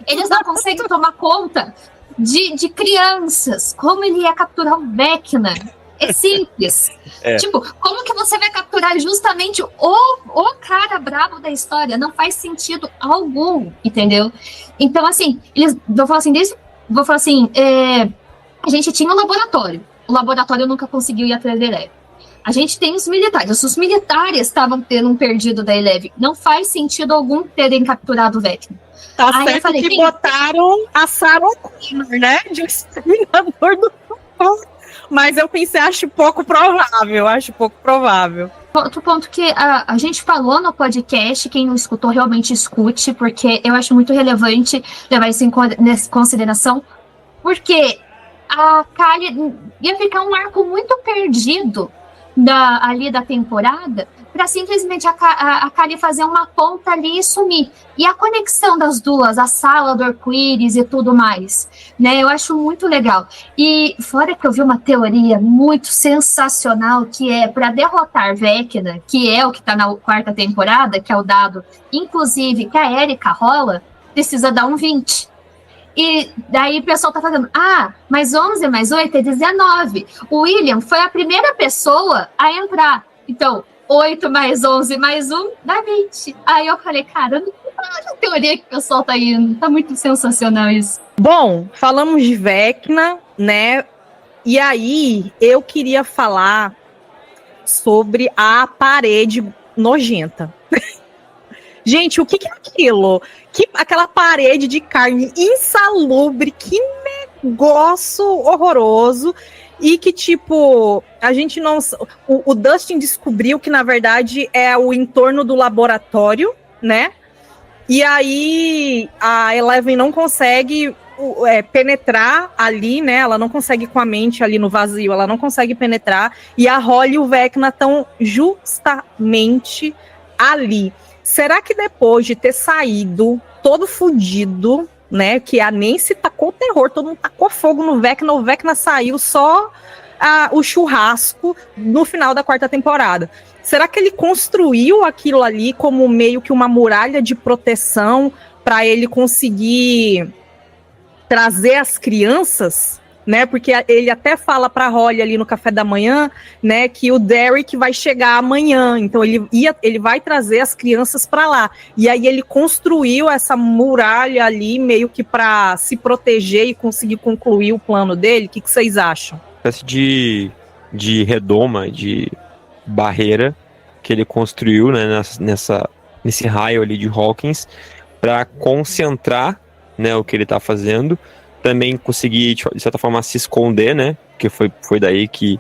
Eles não conseguem tomar conta de crianças, como ele ia capturar o Vecna? É simples. Tipo, como que você vai capturar justamente o cara brabo da história? Não faz sentido algum, entendeu? Então, assim, vou falar assim, a gente tinha um laboratório. O laboratório nunca conseguiu ir atrás da Eleven. A gente tem os militares. Os militares estavam tendo um perdido da Eleven. Não faz sentido algum terem capturado o Vecna. Tá certo, falei, que botaram a Sarah Connor, né? De um exterminador do futuro. Mas eu pensei, acho pouco provável. Outro ponto que a gente falou no podcast, quem não escutou, realmente escute, porque eu acho muito relevante levar isso em consideração, porque a Kali ia ficar um arco muito perdido ali da temporada para simplesmente a Kali fazer uma ponta ali e sumir. E a conexão das duas, a sala do arco-íris e tudo mais, né? Eu acho muito legal. E fora que eu vi uma teoria muito sensacional, que é para derrotar Vecna, que é o que está na quarta temporada, que é o dado, inclusive, que a Erika rola, precisa dar um 20. E daí o pessoal tá fazendo, mais 11 mais 8 é 19. O William foi a primeira pessoa a entrar. Então, 8 mais 11 mais 1 dá 20. Aí eu falei, cara, não a teoria que o pessoal tá indo. Tá muito sensacional isso. Bom, falamos de Vecna, né? E aí, eu queria falar sobre a parede nojenta. Gente, o que é aquilo? Aquela parede de carne insalubre, que negócio horroroso. E que, tipo, a gente não... O Dustin descobriu que, na verdade, é o entorno do laboratório, né? E aí a Eleven não consegue penetrar ali, né? Ela não consegue com a mente ali no vazio, ela não consegue penetrar. E a Holly e o Vecna estão justamente ali. Será que depois de ter saído todo fudido, né, que a Nancy tacou terror, todo mundo tacou fogo no Vecna, o Vecna saiu só o churrasco no final da quarta temporada. Será que ele construiu aquilo ali como meio que uma muralha de proteção para ele conseguir trazer as crianças, né? Porque ele até fala para a Holly ali no café da manhã, né, que o Derek vai chegar amanhã, então ele vai trazer as crianças para lá. E aí ele construiu essa muralha ali meio que para se proteger e conseguir concluir o plano dele. O que vocês acham? Uma espécie de redoma, de barreira que ele construiu, né, nesse raio ali de Hawkins, para concentrar, né, o que ele está fazendo. Também conseguir, de certa forma, se esconder, né? Porque foi daí que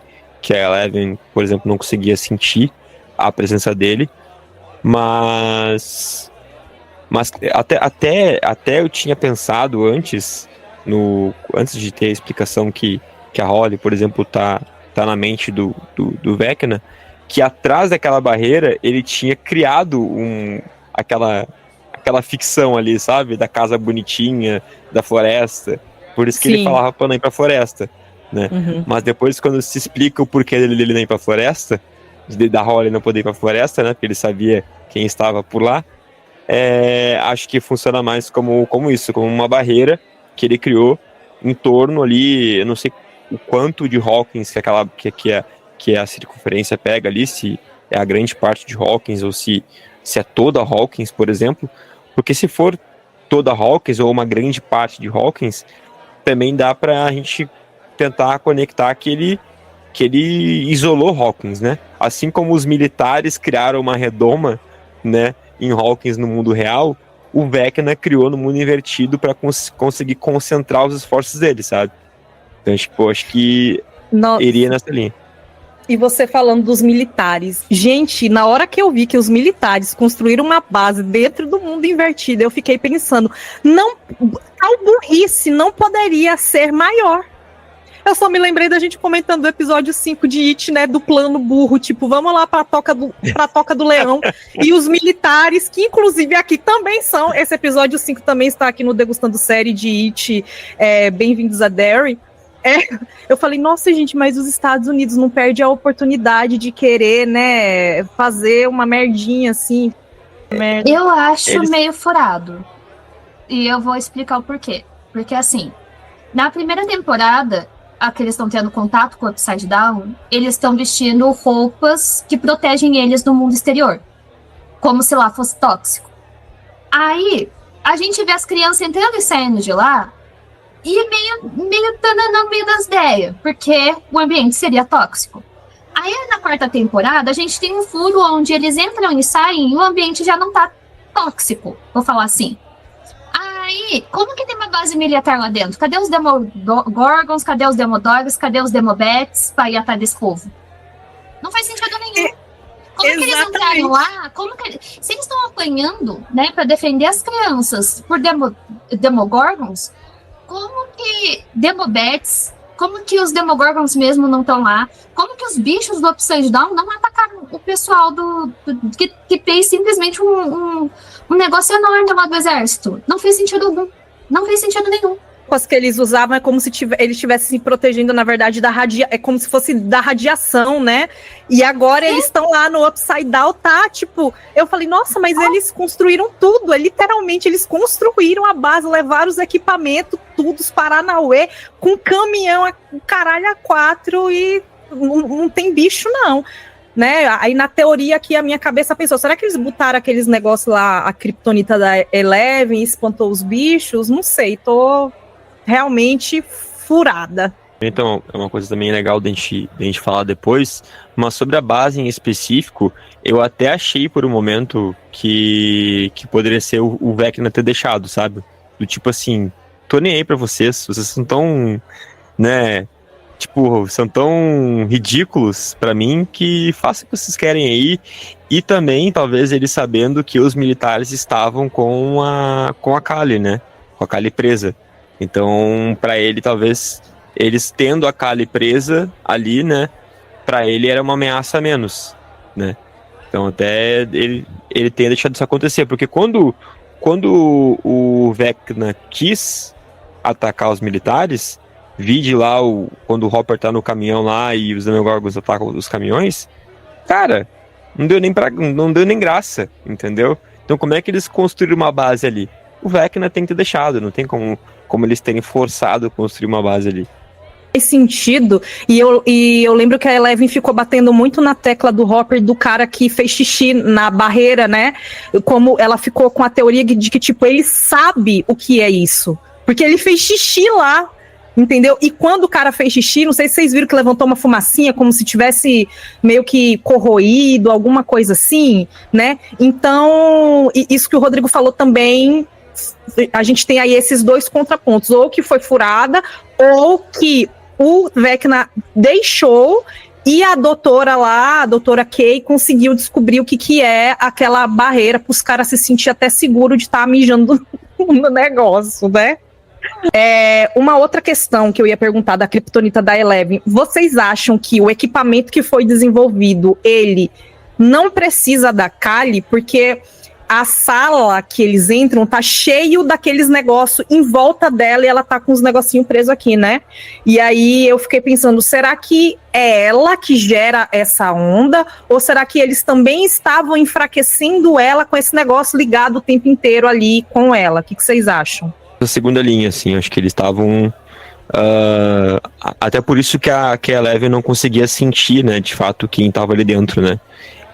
a Eleven, por exemplo, não conseguia sentir a presença dele. Mas Mas até eu tinha pensado antes de ter a explicação que a Holly, por exemplo, tá na mente do Vecna, que atrás daquela barreira ele tinha criado aquela ficção ali, sabe? Da casa bonitinha, da floresta. Por isso que ele falava pra não ir pra floresta, né? Uhum. Mas depois, quando se explica o porquê dele não ir pra floresta, da Holly não poder ir pra floresta, né? Porque ele sabia quem estava por lá, acho que funciona mais como isso, como uma barreira que ele criou em torno ali, eu não sei o quanto de Hawkins que a circunferência pega ali, se é a grande parte de Hawkins ou se é toda Hawkins, por exemplo, porque se for toda Hawkins ou uma grande parte de Hawkins, também dá pra gente tentar conectar que ele isolou Hawkins, né? Assim como os militares criaram uma redoma, né, em Hawkins no mundo real, o Vecna criou no mundo invertido para conseguir concentrar os esforços dele, sabe? Então, tipo, acho que iria nessa linha. E você falando dos militares. Gente, na hora que eu vi que os militares construíram uma base dentro do mundo invertido, eu fiquei pensando, tal burrice não poderia ser maior. Eu só me lembrei da gente comentando do episódio 5 de It, né, do plano burro, tipo, vamos lá pra Toca do Leão, e os militares, que inclusive aqui também são, esse episódio 5 também está aqui no Degustando Série de It, Bem-vindos a Derry. Eu falei, nossa, gente, mas os Estados Unidos não perdem a oportunidade de querer, né, fazer uma merdinha assim. Eu acho meio furado. E eu vou explicar o porquê. Porque, assim, na primeira temporada, a que eles estão tendo contato com o Upside Down, eles estão vestindo roupas que protegem eles do mundo exterior. Como se lá fosse tóxico. Aí, a gente vê as crianças entrando e saindo de lá, e meio tananã no meio das ideias, porque o ambiente seria tóxico. Aí na quarta temporada, a gente tem um furo onde eles entram e saem e o ambiente já não tá tóxico, vou falar assim. Aí, como que tem uma base militar lá dentro? Cadê os Demogorgons? Cadê os Demodogs? Cadê os Demobats pra ir atrás desse povo? Não faz sentido nenhum. Como que eles entraram lá? Se eles estão apanhando, né, pra defender as crianças por Demogorgons, como que Demobats, como que os Demogorgons mesmo não estão lá? Como que os bichos do Upside Down não atacaram o pessoal que fez simplesmente um negócio enorme lá do exército? Não fez sentido algum. Não fez sentido nenhum. As que eles usavam é como se eles estivessem se protegendo, na verdade, é como se fosse da radiação, né? E agora eles estão lá no Upside Down, tá? Tipo, eu falei, nossa, mas eles construíram tudo, literalmente, eles construíram a base, levaram os equipamentos, tudo, os Paranauê, com caminhão, caralho, a 4, e não tem bicho, não. Né? Aí na teoria aqui a minha cabeça pensou, será que eles botaram aqueles negócios lá, a kryptonita da Eleven, e espantou os bichos? Não sei, tô realmente furada. Então, é uma coisa também legal de a gente falar depois, mas sobre a base em específico, eu até achei por um momento que poderia ser o Vecna ter deixado, sabe? Do tipo assim, tô nem aí pra vocês são tão, né, tipo, são tão ridículos pra mim que façam o que vocês querem aí. E também, talvez, eles sabendo que os militares estavam com a Kali, né? Com a Kali presa. Então, pra ele, talvez, eles tendo a Kali presa ali, né? Pra ele era uma ameaça a menos, né? Então, até ele tenha deixado isso acontecer. Porque quando o Vecna quis atacar os militares, vide lá quando o Hopper tá no caminhão lá e os Demogorgons atacam os caminhões, cara, não deu nem graça, entendeu? Então como é que eles construíram uma base ali? O Vecna tem que ter deixado, não tem como eles terem forçado a construir uma base ali. Faz sentido, e eu lembro que a Eleven ficou batendo muito na tecla do Hopper, do cara que fez xixi na barreira, né? Como ela ficou com a teoria de que, tipo, ele sabe o que é isso, porque ele fez xixi lá, entendeu? E quando o cara fez xixi, não sei se vocês viram que levantou uma fumacinha, como se tivesse meio que corroído, alguma coisa assim, né? Então, isso que o Rodrigo falou também, a gente tem aí esses dois contrapontos, ou que foi furada, ou que o Vecna deixou E a doutora lá, a doutora Kay, conseguiu descobrir o que é aquela barreira para os caras se sentir até seguro de estar mijando no negócio, né? Uma outra questão que eu ia perguntar da Kryptonita da Eleven. Vocês acham que o equipamento que foi desenvolvido, ele não precisa da Kali? Porque a sala que eles entram tá cheio daqueles negócios em volta dela e ela tá com os negocinhos presos aqui, né? E aí eu fiquei pensando, será que é ela que gera essa onda? Ou será que eles também estavam enfraquecendo ela com esse negócio ligado o tempo inteiro ali com ela? O que vocês acham? A segunda linha, assim, acho que eles estavam... até por isso que a Eleven não conseguia sentir, né, de fato, quem estava ali dentro, né?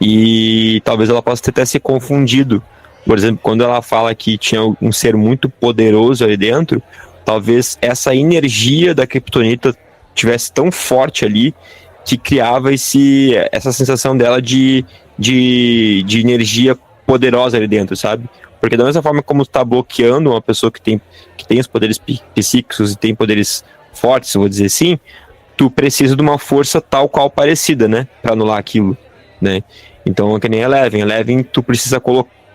E talvez ela possa ter até se confundido. Por exemplo, quando ela fala que tinha um ser muito poderoso ali dentro, talvez essa energia da Kryptonita tivesse tão forte ali que criava essa sensação dela de energia poderosa ali dentro, sabe? Porque da mesma forma como está bloqueando uma pessoa que tem os poderes psíquicos e tem poderes fortes, vou dizer assim, tu precisa de uma força tal qual parecida, né? Para anular aquilo, né? Então, é que nem a Eleven, tu precisa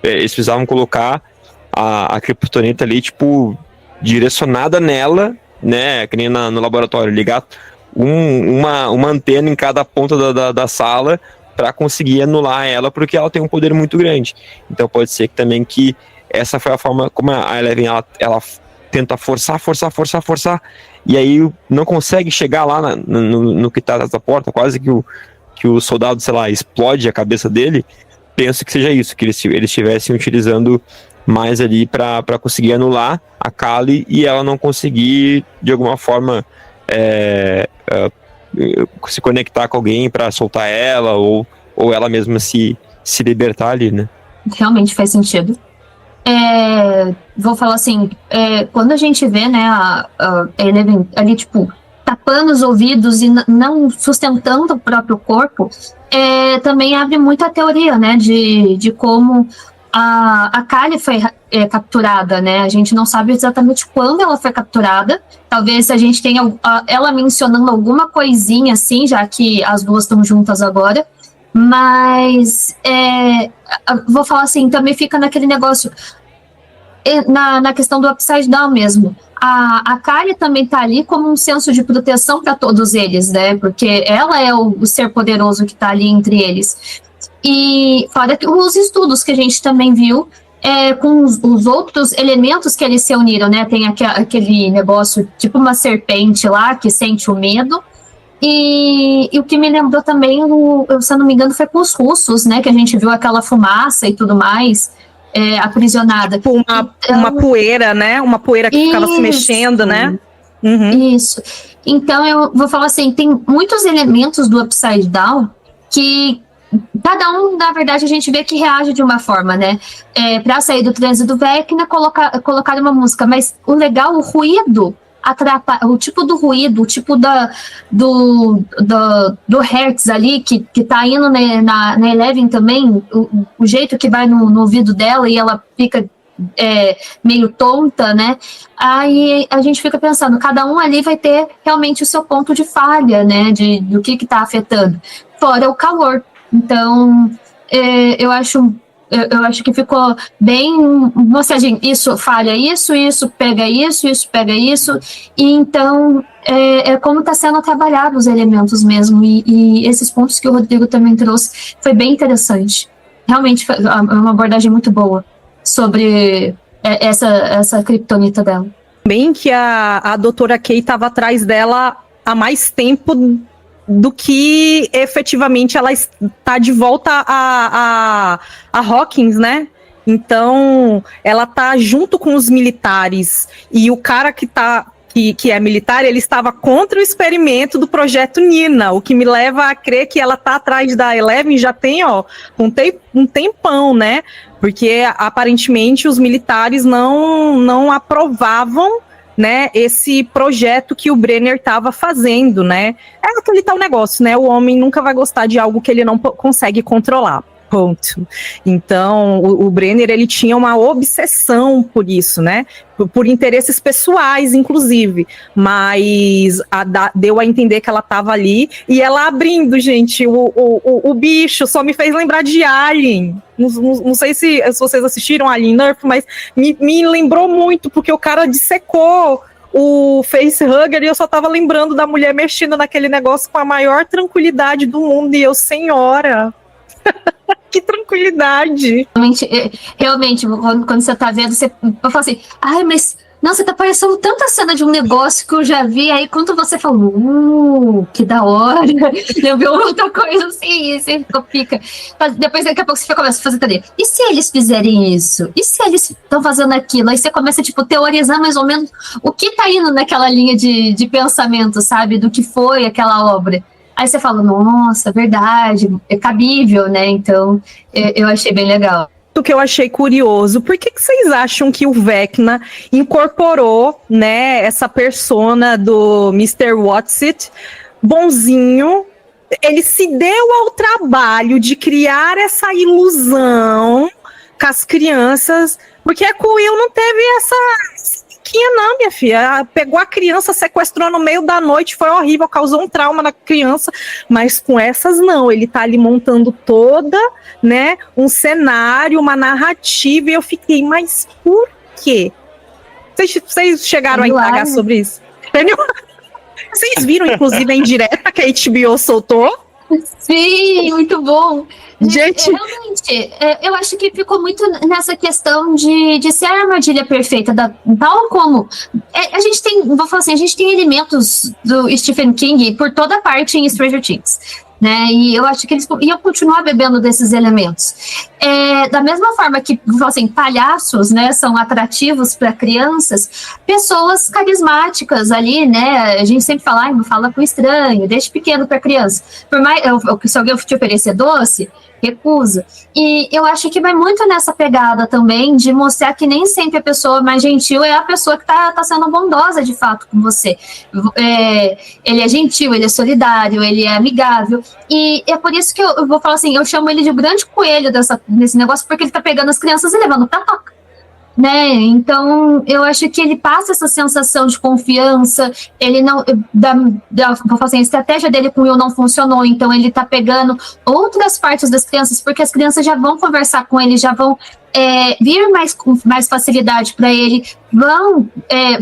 eles precisavam colocar a Kryptonita ali, tipo, direcionada nela, né? Que nem no laboratório, ligar uma antena em cada ponta da sala para conseguir anular ela, porque ela tem um poder muito grande. Então pode ser que também que essa foi a forma como a Eleven ela tenta forçar, e aí não consegue chegar lá no que tá nessa porta, quase que o soldado, sei lá, explode a cabeça dele. Penso que seja isso, que eles estivessem utilizando mais ali para conseguir anular a Kali e ela não conseguir, de alguma forma, se conectar com alguém para soltar ela ou ela mesma se libertar ali, né? Realmente faz sentido. Vou falar assim, quando a gente vê, né, a Eleven ali, tipo, tapando os ouvidos e não sustentando o próprio corpo, também abre muita teoria, né, de como a Kali foi capturada, né? A gente não sabe exatamente quando ela foi capturada. Talvez a gente tenha ela mencionando alguma coisinha assim, já que as duas estão juntas agora. Mas vou falar assim, também fica naquele negócio, na questão do Upside Down mesmo. A Kali também tá ali como um senso de proteção para todos eles, né? Porque ela é o ser poderoso que tá ali entre eles. E fora que os estudos que a gente também viu com os outros elementos que eles se uniram, né? Tem aquele negócio, tipo uma serpente lá, que sente o medo. E o que me lembrou também, se eu não me engano, foi com os russos, né? Que a gente viu aquela fumaça e tudo mais, aprisionada. Tipo uma poeira, né? Uma poeira que ficava se mexendo, né? Uhum. Isso. Então, eu vou falar assim, tem muitos elementos do Upside Down que cada um, na verdade, a gente vê que reage de uma forma, né? Para sair do transe do Vecna, colocar uma música. Mas o legal, o ruído, o tipo do ruído, o tipo do hertz ali, que tá indo na Eleven também, o jeito que vai no ouvido dela e ela fica meio tonta, né? Aí a gente fica pensando, cada um ali vai ter realmente o seu ponto de falha, né? Do que tá afetando. Fora o calor. Então, eu acho que ficou bem mostragem, isso falha isso pega isso pega isso, e então como está sendo trabalhado os elementos mesmo, e esses pontos que o Rodrigo também trouxe, foi bem interessante. Realmente foi uma abordagem muito boa sobre essa Kryptonita dela. Bem que a doutora Kay estava atrás dela há mais tempo do que efetivamente ela está de volta a Hawkins, né? Então, ela tá junto com os militares, e o cara que é militar, ele estava contra o experimento do projeto Nina, o que me leva a crer que ela tá atrás da Eleven já tem, um tempão, né? Porque aparentemente os militares não aprovavam, né, esse projeto que o Brenner estava fazendo, né? É aquele tal negócio, né? O homem nunca vai gostar de algo que ele não consegue controlar. Ponto. Então, o Brenner, ele tinha uma obsessão por isso, né? Por interesses pessoais, inclusive. Mas deu a entender que ela estava ali. E ela abrindo, gente, o bicho só me fez lembrar de Alien. Não sei se vocês assistiram Alien Nerf, mas me lembrou muito, porque o cara dissecou o facehugger e eu só tava lembrando da mulher mexendo naquele negócio com a maior tranquilidade do mundo. E eu, senhora... Que tranquilidade. Realmente, quando você tá vendo, você fala assim, ai, mas nossa, tá parecendo tanta cena de um negócio que eu já vi. Aí quando você fala, que da hora, lembrou outra coisa assim, e você fica. Depois daqui a pouco você começa a fazer, cadê? E se eles fizerem isso? E se eles estão fazendo aquilo? Aí você começa, tipo, teorizar mais ou menos o que tá indo naquela linha de pensamento, sabe? Do que foi aquela obra. Aí você fala, nossa, verdade, é cabível, né? Então, eu achei bem legal. O que eu achei curioso, por que vocês acham que o Vecna incorporou, né, essa persona do Mr. Whatsit, bonzinho? Ele se deu ao trabalho de criar essa ilusão com as crianças, porque a Quill não teve essa... Não, minha filha, pegou a criança, sequestrou no meio da noite, foi horrível, causou um trauma na criança, mas com essas não, ele tá ali montando toda, né, um cenário, uma narrativa, e eu fiquei, mas por quê? Vocês chegaram a indagar sobre isso? Entendeu? Vocês viram, inclusive, a indireta que a HBO soltou? Sim, muito bom. Gente, realmente, eu acho que ficou muito nessa questão de ser a armadilha perfeita, tal como a gente tem, vou falar assim, a gente tem elementos do Stephen King por toda parte em Stranger Things, né? E eu acho que eles iam continuar bebendo desses elementos. Da mesma forma que, assim, palhaços, né, são atrativos para crianças, pessoas carismáticas ali, né? A gente sempre fala, não fala com estranho, deixa pequeno para criança. Por mais, se alguém te oferecer doce, recusa. E eu acho que vai muito nessa pegada também de mostrar que nem sempre a pessoa mais gentil é a pessoa que tá sendo bondosa de fato com você. Ele é gentil, ele é solidário, ele é amigável. E é por isso que eu vou falar assim, eu chamo ele de grande coelho desse negócio, porque ele tá pegando as crianças e levando pra toca. Né? Então, eu acho que ele passa essa sensação de confiança, ele não, vou falar assim, a estratégia dele com o Will não funcionou, então ele tá pegando outras partes das crianças, porque as crianças já vão conversar com ele, já vão vir com mais facilidade para ele,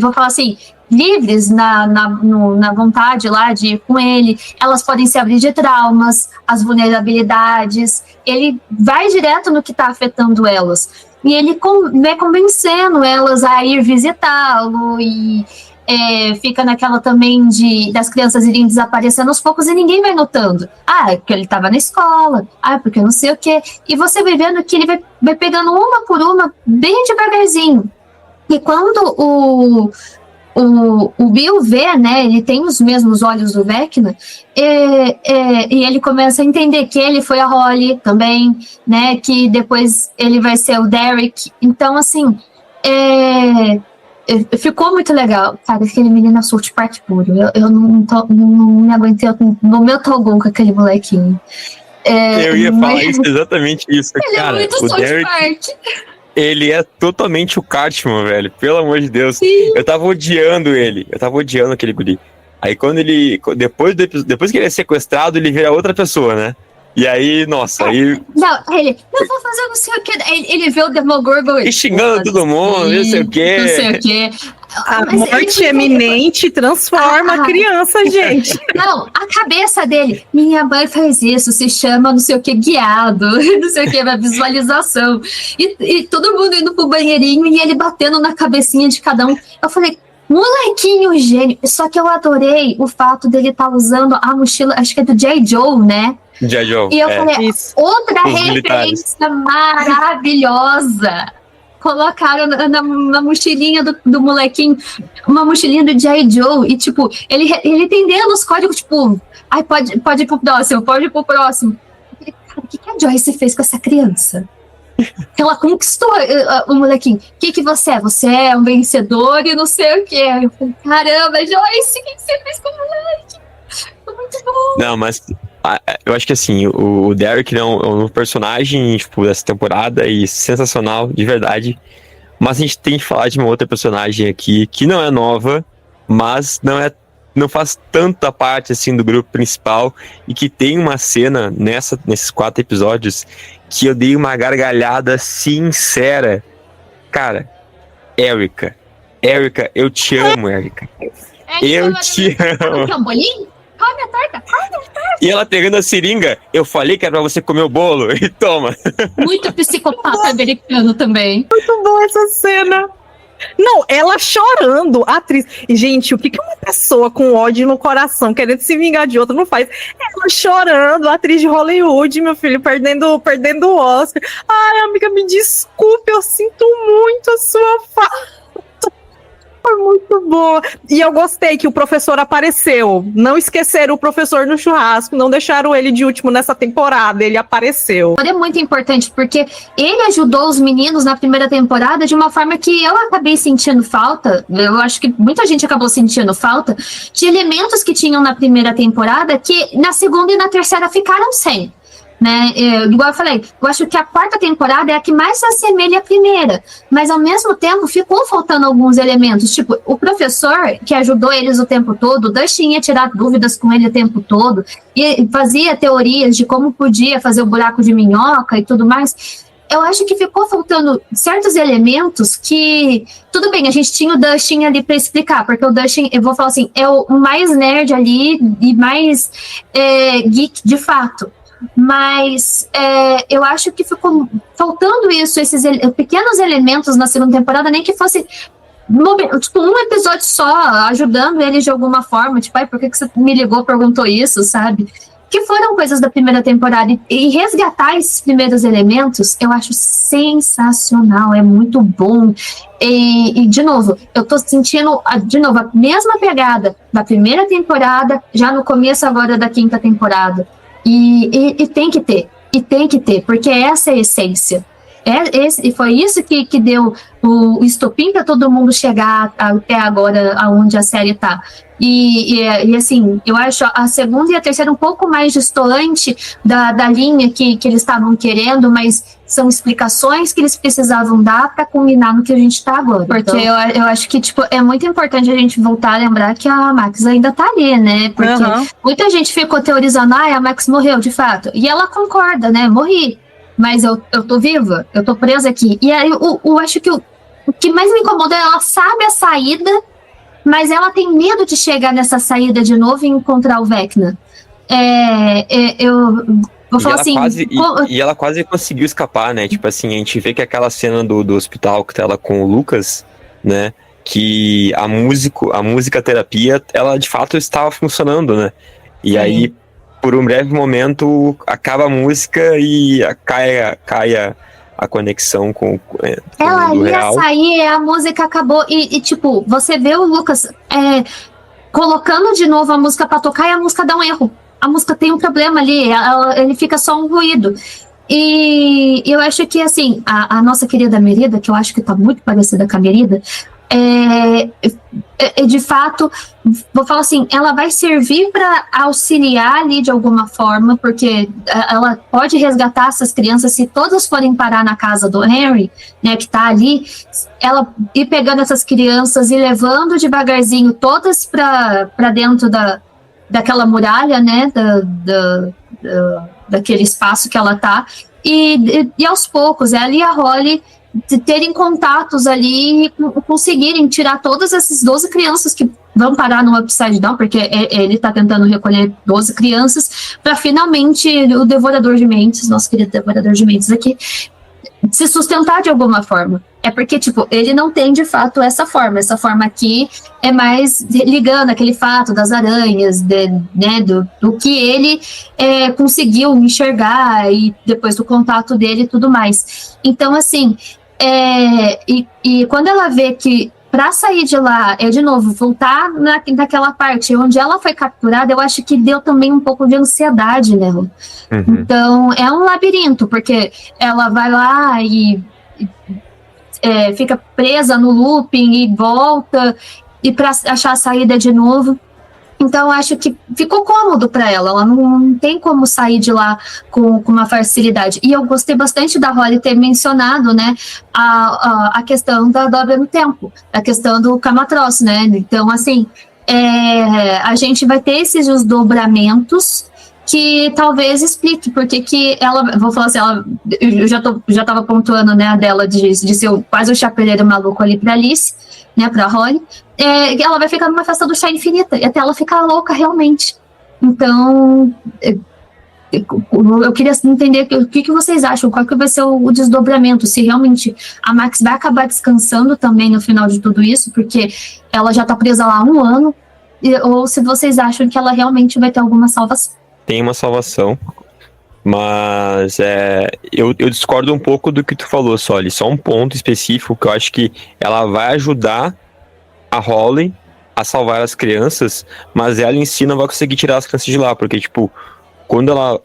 vou falar assim, livres na vontade lá de ir com ele, elas podem se abrir de traumas, as vulnerabilidades, ele vai direto no que está afetando elas. E ele vai convencendo elas a ir visitá-lo e fica naquela também das crianças irem desaparecendo aos poucos e ninguém vai notando. Porque ele estava na escola, porque não sei o quê. E você vai vendo que ele vai pegando uma por uma, bem devagarzinho. E quando o Bill vê, né, ele tem os mesmos olhos do Vecna, e ele começa a entender que ele foi a Holly também, né, que depois ele vai ser o Derek. Então, assim, ficou muito legal. Cara, aquele menino surte parte puro. Eu não me aguentei no meu togum com aquele molequinho. Eu ia falar exatamente isso, ele cara. É muito o Derek... parte. Ele é totalmente o Cartman, velho. Pelo amor de Deus. Sim. Eu tava odiando ele. Eu tava odiando aquele guri. Aí quando ele... Depois que ele é sequestrado, ele vira outra pessoa, né? E aí, nossa, aí... Não, ele... Eu vou fazer não sei o quê. Ele vê o Demogorgon... E xingando todo mundo, não sei o quê. Não sei o quê. A morte eminente transforma a criança, gente. Não, a cabeça dele. Minha mãe faz isso, se chama não sei o que, guiado, não sei o que, visualização. E todo mundo indo pro banheirinho e ele batendo na cabecinha de cada um. Eu falei, molequinho gênio. Só que eu adorei o fato dele estar usando a mochila, acho que é do J. Joe, né? J. Joe. E eu falei, outra referência maravilhosa. Colocaram na mochilinha do molequinho, uma mochilinha do J. Joe, e tipo, ele entendendo os códigos, tipo, pode ir pro próximo, pode ir pro próximo. Eu falei, cara, o que a Joyce fez com essa criança? Ela conquistou o molequinho. O que você é? Você é um vencedor e não sei o quê. Eu falei, caramba, Joyce, o que você fez com o moleque? Foi muito bom. Não, mas Eu acho que assim, o Derek é um personagem, tipo, dessa temporada e sensacional, de verdade. Mas a gente tem que falar de uma outra personagem aqui, que não é nova, mas não faz tanta parte, assim, do grupo principal, e que tem uma cena nesses 4 episódios que eu dei uma gargalhada sincera. Cara, Erika, eu te amo, Erika. Eu te amo. Quer um bolinho? Come a torta. E ela pegando a seringa, eu falei que era pra você comer o bolo, e toma. Muito psicopata americano também. Muito boa essa cena. Não, ela chorando, a atriz. E, gente, o que uma pessoa com ódio no coração, querendo se vingar de outra, não faz? Ela chorando, a atriz de Hollywood, meu filho, perdendo o Oscar. Ai, amiga, me desculpe, eu sinto muito a sua falta. Foi muito boa. E eu gostei que o professor apareceu. Não esqueceram o professor no churrasco, não deixaram ele de último nessa temporada. Ele apareceu. É muito importante, porque ele ajudou os meninos na primeira temporada de uma forma que eu acabei sentindo falta. Eu acho que muita gente acabou sentindo falta de elementos que tinham na primeira temporada que na segunda e na terceira ficaram sem. Né? Igual eu falei, eu acho que a 4ª temporada é a que mais se assemelha à primeira, mas ao mesmo tempo ficou faltando alguns elementos, tipo, o professor que ajudou eles o tempo todo, o Dustin ia tirar dúvidas com ele o tempo todo, e fazia teorias de como podia fazer o buraco de minhoca e tudo mais. Eu acho que ficou faltando certos elementos que, tudo bem, a gente tinha o Dustin ali para explicar, porque o Dustin, eu vou falar assim, é o mais nerd ali e mais geek de fato. Mas eu acho que ficou faltando isso, esses pequenos elementos na segunda temporada, nem que fosse tipo, um episódio só, ajudando eles de alguma forma, tipo, por que você me ligou, perguntou isso, sabe? Que foram coisas da primeira temporada, e resgatar esses primeiros elementos, eu acho sensacional, é muito bom. E de novo, eu tô sentindo, de novo, a mesma pegada da primeira temporada, já no começo agora da 5ª temporada. E tem que ter, porque essa é a essência. E foi isso que deu o estopim para todo mundo chegar até agora, aonde a série tá. E assim, eu acho a segunda e a terceira um pouco mais distante da linha que eles estavam querendo, mas são explicações que eles precisavam dar para culminar no que a gente tá agora. Porque então, eu acho que tipo, é muito importante a gente voltar a lembrar que a Max ainda tá ali, né? Porque muita gente ficou teorizando, a Max morreu de fato. E ela concorda, né? Morri. Mas eu tô viva, eu tô presa aqui. E aí eu acho que o que mais me incomoda é ela sabe a saída, mas ela tem medo de chegar nessa saída de novo e encontrar o Vecna. Eu vou falar assim... E ela quase conseguiu escapar, né? Tipo assim, a gente vê que aquela cena do hospital que tá ela com o Lucas, né? Que a música terapia, ela de fato estava funcionando, né? E aí, por um breve momento, acaba a música e cai a conexão com ela ia real. Sair, a música acabou e tipo, você vê o Lucas colocando de novo a música pra tocar e a música dá um erro. A música tem um problema ali, ele fica só um ruído. E eu acho que, assim, a nossa querida Merida, que eu acho que tá muito parecida com a Merida, de fato, vou falar assim, ela vai servir para auxiliar ali de alguma forma, porque ela pode resgatar essas crianças se todas forem parar na casa do Henry, né, que tá ali, ela ir pegando essas crianças e levando devagarzinho todas para dentro daquela muralha, né, daquele espaço que ela tá, e aos poucos, ela e a Holly terem contatos ali e conseguirem tirar todas essas 12 crianças que vão parar no Upside Down, porque ele tá tentando recolher 12 crianças para finalmente o Devorador de Mentes, nosso querido Devorador de Mentes aqui, se sustentar de alguma forma. É porque, tipo, ele não tem de fato essa forma aqui é mais ligando aquele fato das aranhas, né, do que ele conseguiu enxergar e depois do contato dele e tudo mais. Então, assim, e quando ela vê que para sair de lá, de novo, voltar naquela parte onde ela foi capturada, eu acho que deu também um pouco de ansiedade nela. Então, é um labirinto, porque ela vai lá e fica presa no looping e volta, e para achar a saída de novo. Então, eu acho que ficou cômodo para ela. Ela não tem como sair de lá com uma facilidade. E eu gostei bastante da Holly ter mencionado, né, a questão da dobra no tempo, a questão do Kamatros, né? Então, assim, a gente vai ter esses desdobramentos que talvez explique porque que ela, vou falar assim, eu já tava pontuando, né, a dela de ser quase o chapeleiro maluco ali pra Alice, né, pra Holly, ela vai ficar numa festa do chá infinita, e até ela ficar louca realmente. Então, eu queria entender o que vocês acham, qual que vai ser o desdobramento, se realmente a Max vai acabar descansando também no final de tudo isso, porque ela já tá presa lá há 1 ano, ou se vocês acham que ela realmente vai ter alguma salvação. Tem uma salvação, mas eu discordo um pouco do que tu falou, Soli. Só um ponto específico que eu acho que ela vai ajudar a Holly a salvar as crianças, mas ela em si não vai conseguir tirar as crianças de lá, porque, tipo, quando ela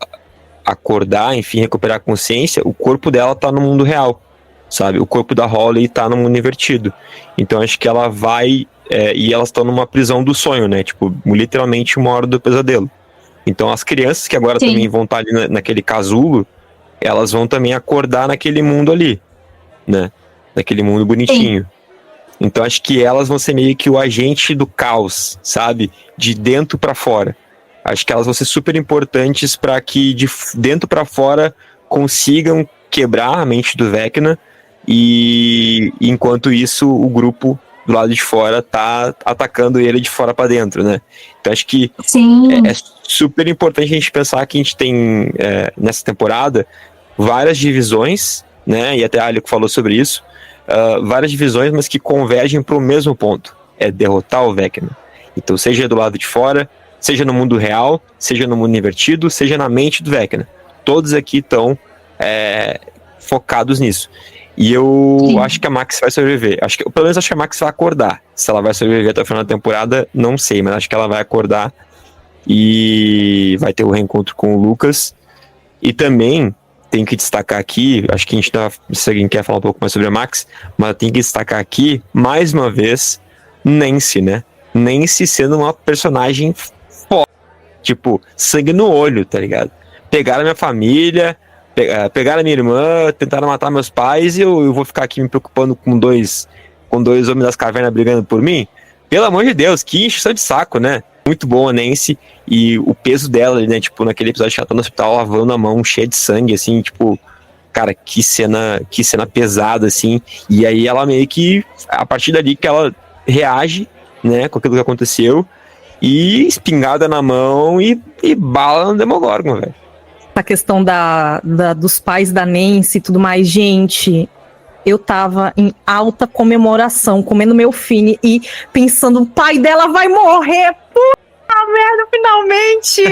acordar, enfim, recuperar a consciência, o corpo dela tá no mundo real, sabe? O corpo da Holly tá no mundo invertido. Então acho que ela vai... e elas estão numa prisão do sonho, né? Tipo, literalmente uma hora do pesadelo. Então as crianças que agora também vão estar ali naquele casulo, elas vão também acordar naquele mundo ali, né? Naquele mundo bonitinho. Então acho que elas vão ser meio que o agente do caos, sabe? De dentro pra fora. Acho que elas vão ser super importantes para que de dentro pra fora consigam quebrar a mente do Vecna, e enquanto isso o grupo do lado de fora tá atacando ele de fora para dentro, né? Então acho que é super importante a gente pensar que a gente tem nessa temporada várias divisões, né? E até a Alico falou sobre isso, várias divisões, mas que convergem para o mesmo ponto, derrotar o Vecna. Então seja do lado de fora, seja no mundo real, seja no mundo invertido, seja na mente do Vecna. Todos aqui estão focados nisso. E eu acho que a Max vai sobreviver. Pelo menos acho que a Max vai acordar. Se ela vai sobreviver até o final da temporada, não sei, mas acho que ela vai acordar e vai ter o reencontro com o Lucas. E também tem que destacar aqui, acho que a gente se alguém quer falar um pouco mais sobre a Max, mas tem que destacar aqui, mais uma vez, Nancy, né? Nancy sendo uma personagem foda. Tipo, sangue no olho, tá ligado? Pegaram a minha família... Pegaram a minha irmã, tentaram matar meus pais, e eu vou ficar aqui me preocupando com dois homens das cavernas brigando por mim? Pelo amor de Deus, que encheção de saco, né? Muito bom a Nancy, e o peso dela, né? Tipo, naquele episódio que ela tá no hospital lavando a mão cheia de sangue, assim, tipo, cara, que cena pesada, assim. E aí ela meio que, a partir dali que ela reage, né, com aquilo que aconteceu, e espingarda na mão e bala no Demogorgon, velho. A questão dos pais da Nancy e tudo mais, gente, eu tava em alta comemoração, comendo meu fine e pensando, o pai dela vai morrer, puta merda, finalmente!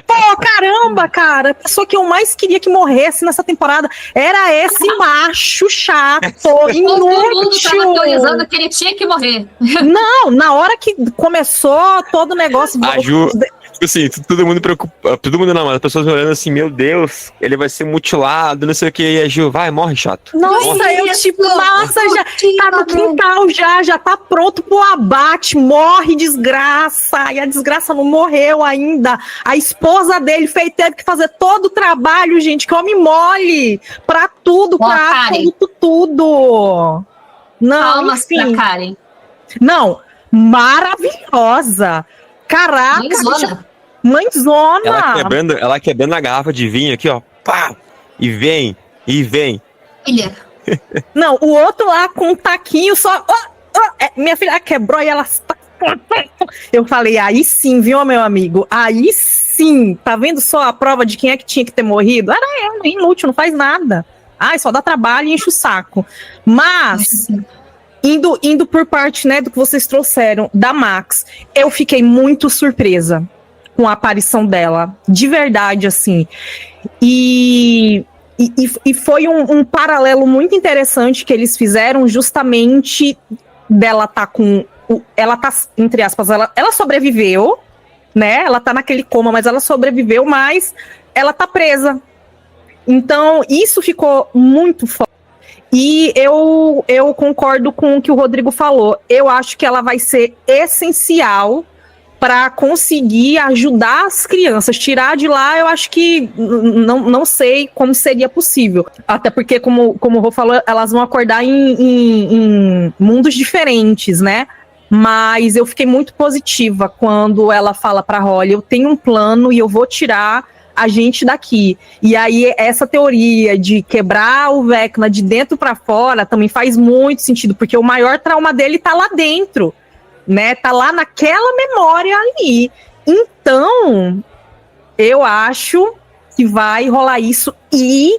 Pô, caramba, cara, a pessoa que eu mais queria que morresse nessa temporada era esse macho chato, inútil. Todo mundo tava teorizando que ele tinha que morrer. Não, na hora que começou todo o negócio... A Ju... Assim, todo mundo preocupa, todo mundo não, mas as pessoas olhando assim, meu Deus, ele vai ser mutilado, não sei o que, e a Gil, vai, morre, chato. Nossa, morre. eu tipo, nossa, já tá no quintal, já tá pronto pro abate, morre, desgraça, e a desgraça não morreu ainda, a esposa dele teve que fazer todo o trabalho, gente, que homem mole, pra tudo, pra tudo. Não, palmas pra Karen. Não, maravilhosa. Caraca, mãezona. Ela quebrando a garrafa de vinho aqui, ó. Pá! E vem. Filha. Não, o outro lá com um taquinho só. Minha filha quebrou e ela. Eu falei, aí sim, viu, meu amigo? Aí sim. Tá vendo só a prova de quem é que tinha que ter morrido? Era ela, inútil, não faz nada. Ai, só dá trabalho e enche o saco. Mas. Indo por parte, né, do que vocês trouxeram da Max, eu fiquei muito surpresa com a aparição dela, de verdade, assim. E foi um paralelo muito interessante que eles fizeram, justamente dela tá com... Ela tá, entre aspas, ela sobreviveu, né? Ela tá naquele coma, mas ela sobreviveu, mas ela tá presa. Então, isso ficou muito forte. E eu concordo com o que o Rodrigo falou. Eu acho que ela vai ser essencial para conseguir ajudar as crianças. Tirar de lá, eu acho que não sei como seria possível. Até porque, como o Rô falou, elas vão acordar em mundos diferentes, né? Mas eu fiquei muito positiva quando ela fala pra Holly, eu tenho um plano e eu vou tirar a gente daqui. E aí, essa teoria de quebrar o Vecna de dentro para fora também faz muito sentido, porque o maior trauma dele tá lá dentro, né? Tá lá naquela memória ali. Então, eu acho que vai rolar isso e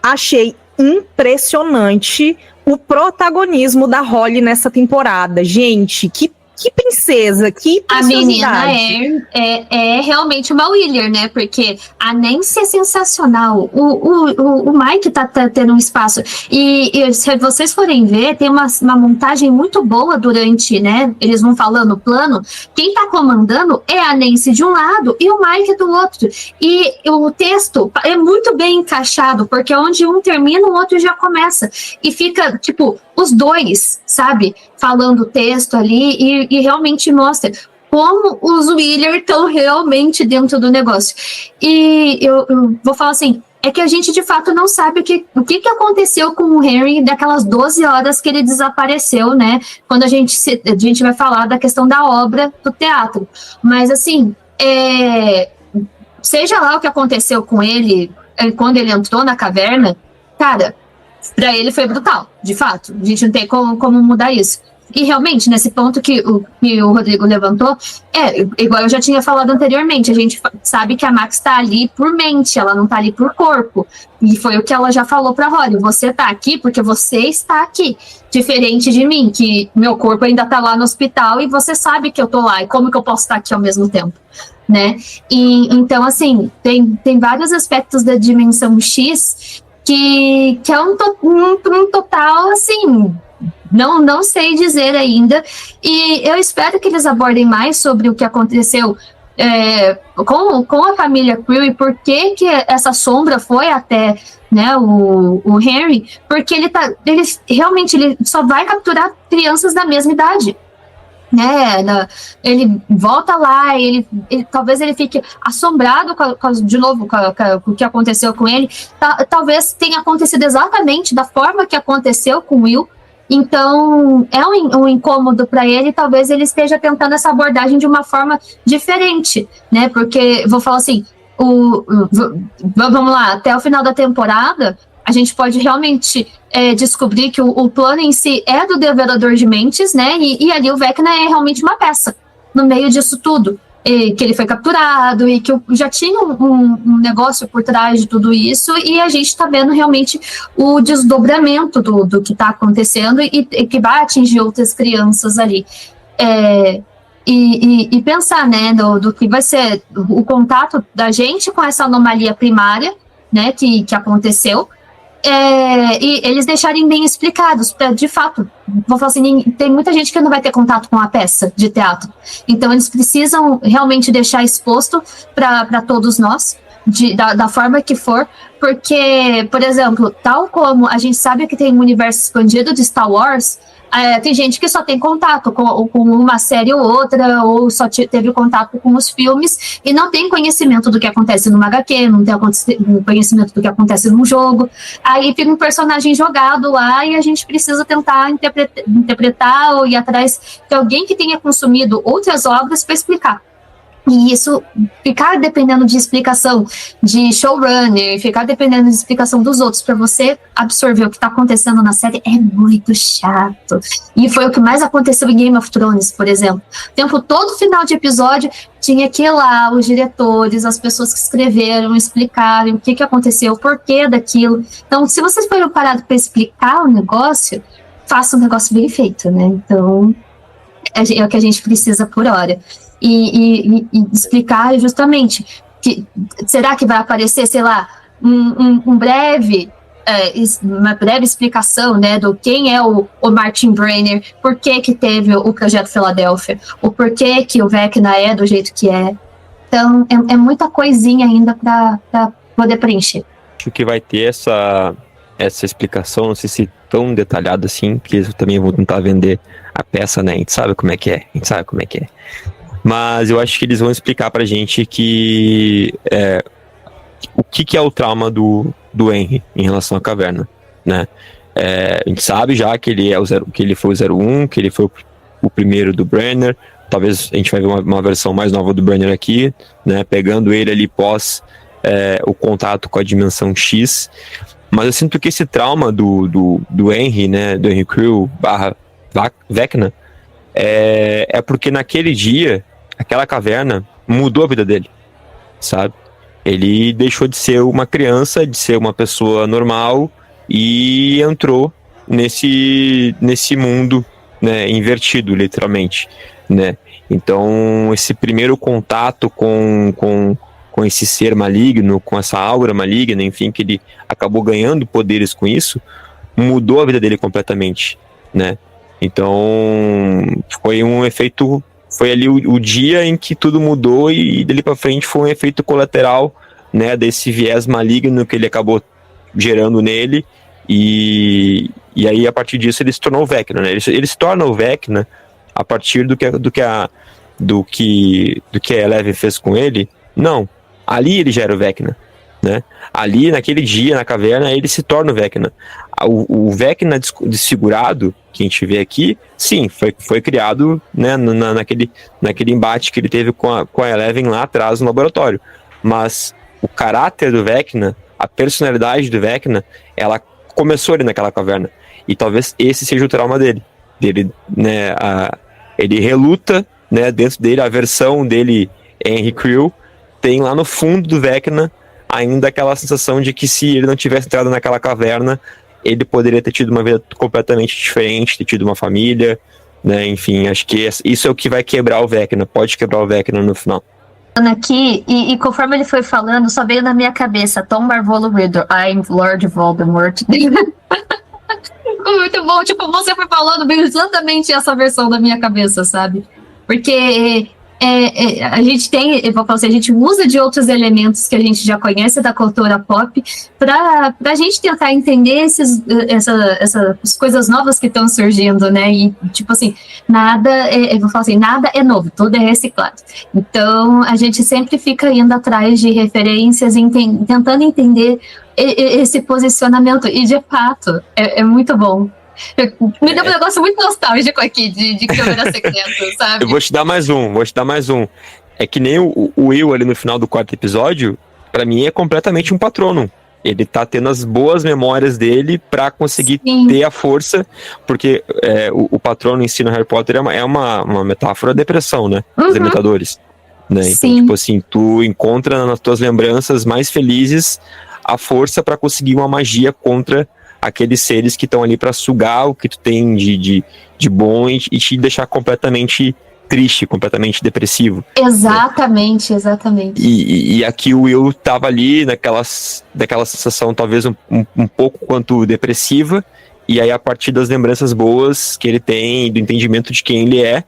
achei impressionante o protagonismo da Holly nessa temporada. Gente, que princesa, que preciosidade. A menina é realmente uma Wheeler, né? Porque a Nancy é sensacional. O Mike tá tendo um espaço. E se vocês forem ver, tem uma montagem muito boa durante, né? Eles vão falando o plano. Quem tá comandando é a Nancy de um lado e o Mike do outro. E o texto é muito bem encaixado, porque onde um termina, o outro já começa. E fica, tipo, os dois, sabe? Falando o texto ali e realmente mostra como os Wheeler estão realmente dentro do negócio. E eu vou falar assim, é que a gente de fato não sabe o que aconteceu com o Henry daquelas 12 horas que ele desapareceu, né? Quando a gente vai falar da questão da obra do teatro. Mas assim, seja lá o que aconteceu com ele quando ele entrou na caverna, cara, pra ele foi brutal, de fato. A gente não tem como mudar isso. E realmente, nesse ponto que o Rodrigo levantou, igual eu já tinha falado anteriormente, a gente sabe que a Max tá ali por mente, ela não tá ali por corpo. E foi o que ela já falou pra Holly, você tá aqui porque você está aqui. Diferente de mim, que meu corpo ainda tá lá no hospital e você sabe que eu tô lá, e como que eu posso estar aqui ao mesmo tempo, né? E então, assim, tem vários aspectos da dimensão X que é um total, assim, não sei dizer ainda, e eu espero que eles abordem mais sobre o que aconteceu com a família Creel e por que essa sombra foi até, né, o Henry, porque ele realmente ele só vai capturar crianças da mesma idade. Né, ele volta lá, ele talvez ele fique assombrado de novo com o que aconteceu com ele. Talvez tenha acontecido exatamente da forma que aconteceu com o Will. Então é um incômodo para ele. Talvez ele esteja tentando essa abordagem de uma forma diferente, né? Porque vou falar assim, vamos lá, até o final da temporada a gente pode realmente descobrir que o plano em si é do Devorador de Mentes, né? E ali o Vecna é realmente uma peça no meio disso tudo. Que ele foi capturado e que já tinha um negócio por trás de tudo isso, e a gente está vendo realmente o desdobramento do que está acontecendo e que vai atingir outras crianças ali. E pensar, né, do que vai ser o contato da gente com essa anomalia primária, né, que aconteceu. E eles deixarem bem explicados, pra, de fato, vou falar assim, tem muita gente que não vai ter contato com a peça de teatro, então eles precisam realmente deixar exposto para todos nós, da forma que for, porque, por exemplo, tal como a gente sabe que tem um universo expandido de Star Wars, tem gente que só tem contato com uma série ou outra, ou só teve contato com os filmes e não tem conhecimento do que acontece numa HQ, não tem conhecimento do que acontece num jogo. Aí fica um personagem jogado lá e a gente precisa tentar interpretar ou ir atrás de alguém que tenha consumido outras obras para explicar. E isso, ficar dependendo de explicação de showrunner, ficar dependendo de explicação dos outros para você absorver o que está acontecendo na série é muito chato. E foi o que mais aconteceu em Game of Thrones, por exemplo. O tempo todo, final de episódio, tinha que ir lá, os diretores, as pessoas que escreveram, explicarem o que aconteceu, o porquê daquilo. Então, se vocês forem parados para explicar o negócio, faça um negócio bem feito, né? Então, é o que a gente precisa por hora. E explicar justamente que será que vai aparecer, sei lá, uma breve explicação, né, do quem é o Martin Brenner, por que teve o Projeto Filadélfia, o porquê que o Vecna é do jeito que é. Então é muita coisinha ainda para poder preencher. Acho que vai ter essa explicação, não sei se tão detalhada assim, porque eles também vão tentar vender a peça, né? A gente sabe como é que é. mas eu acho que eles vão explicar pra gente que o que é o trauma do Henry em relação à caverna, né? A gente sabe já que ele foi o 01, que ele foi o primeiro do Brenner. Talvez a gente vai ver uma versão mais nova do Brenner aqui, né? Pegando ele ali pós o contato com a dimensão X. Mas eu sinto que esse trauma do Henry, né? Do Henry Creel / Vecna, é porque naquele dia, aquela caverna mudou a vida dele, sabe? Ele deixou de ser uma criança, de ser uma pessoa normal e entrou nesse mundo, né, invertido, literalmente, né? Então, esse primeiro contato com esse ser maligno, com essa aura maligna, enfim, que ele acabou ganhando poderes com isso, mudou a vida dele completamente, né? Então, foi um efeito... Foi ali o dia em que tudo mudou e dali pra frente foi um efeito colateral, né, desse viés maligno que ele acabou gerando nele e aí a partir disso ele se tornou o Vecna, né? Ele se torna o Vecna a partir do que a Eleven fez com ele. Não, ali ele já era o Vecna, né? Ali, naquele dia, na caverna, ele se torna o Vecna. O Vecna desfigurado, que a gente vê aqui, sim, foi criado, né, naquele embate que ele teve com a Eleven lá atrás no laboratório. Mas o caráter do Vecna, a personalidade do Vecna, ela começou ali naquela caverna. E talvez esse seja o trauma dele. Né, ele reluta, né, dentro dele, a versão dele, Henry Creel, tem lá no fundo do Vecna ainda aquela sensação de que se ele não tivesse entrado naquela caverna, ele poderia ter tido uma vida completamente diferente, ter tido uma família, né? Enfim, acho que isso é o que vai quebrar o Vecna, pode quebrar o Vecna no final. Aqui, e conforme ele foi falando, só veio na minha cabeça Tom Marvolo Riddle, I'm Lord Voldemort. Muito bom, tipo, você foi falando bem exatamente essa versão da minha cabeça, sabe? Porque a gente tem, eu vou falar assim, a gente usa de outros elementos que a gente já conhece da cultura pop pra gente tentar entender essas coisas novas que estão surgindo, né? E, tipo assim, eu vou falar assim, nada é novo, tudo é reciclado. Então, a gente sempre fica indo atrás de referências, tentando entender esse posicionamento. E, de fato, é muito bom. Me deu um negócio muito nostálgico aqui de Câmara Secreta, sabe? Eu vou te dar mais um. É que nem o Will ali no final do 4º episódio, pra mim é completamente um patrono. Ele tá tendo as boas memórias dele pra conseguir ter a força, porque o patrono em si no Harry Potter é uma metáfora da depressão, né? Os dementadores. Né? Então, tipo assim, tu encontra nas tuas lembranças mais felizes a força pra conseguir uma magia contra aqueles seres que estão ali para sugar o que tu tem de bom e te deixar completamente triste, completamente depressivo. Exatamente, né? Exatamente. E aqui o Will tava ali daquela sensação talvez um pouco quanto depressiva, e aí a partir das lembranças boas que ele tem, do entendimento de quem ele é,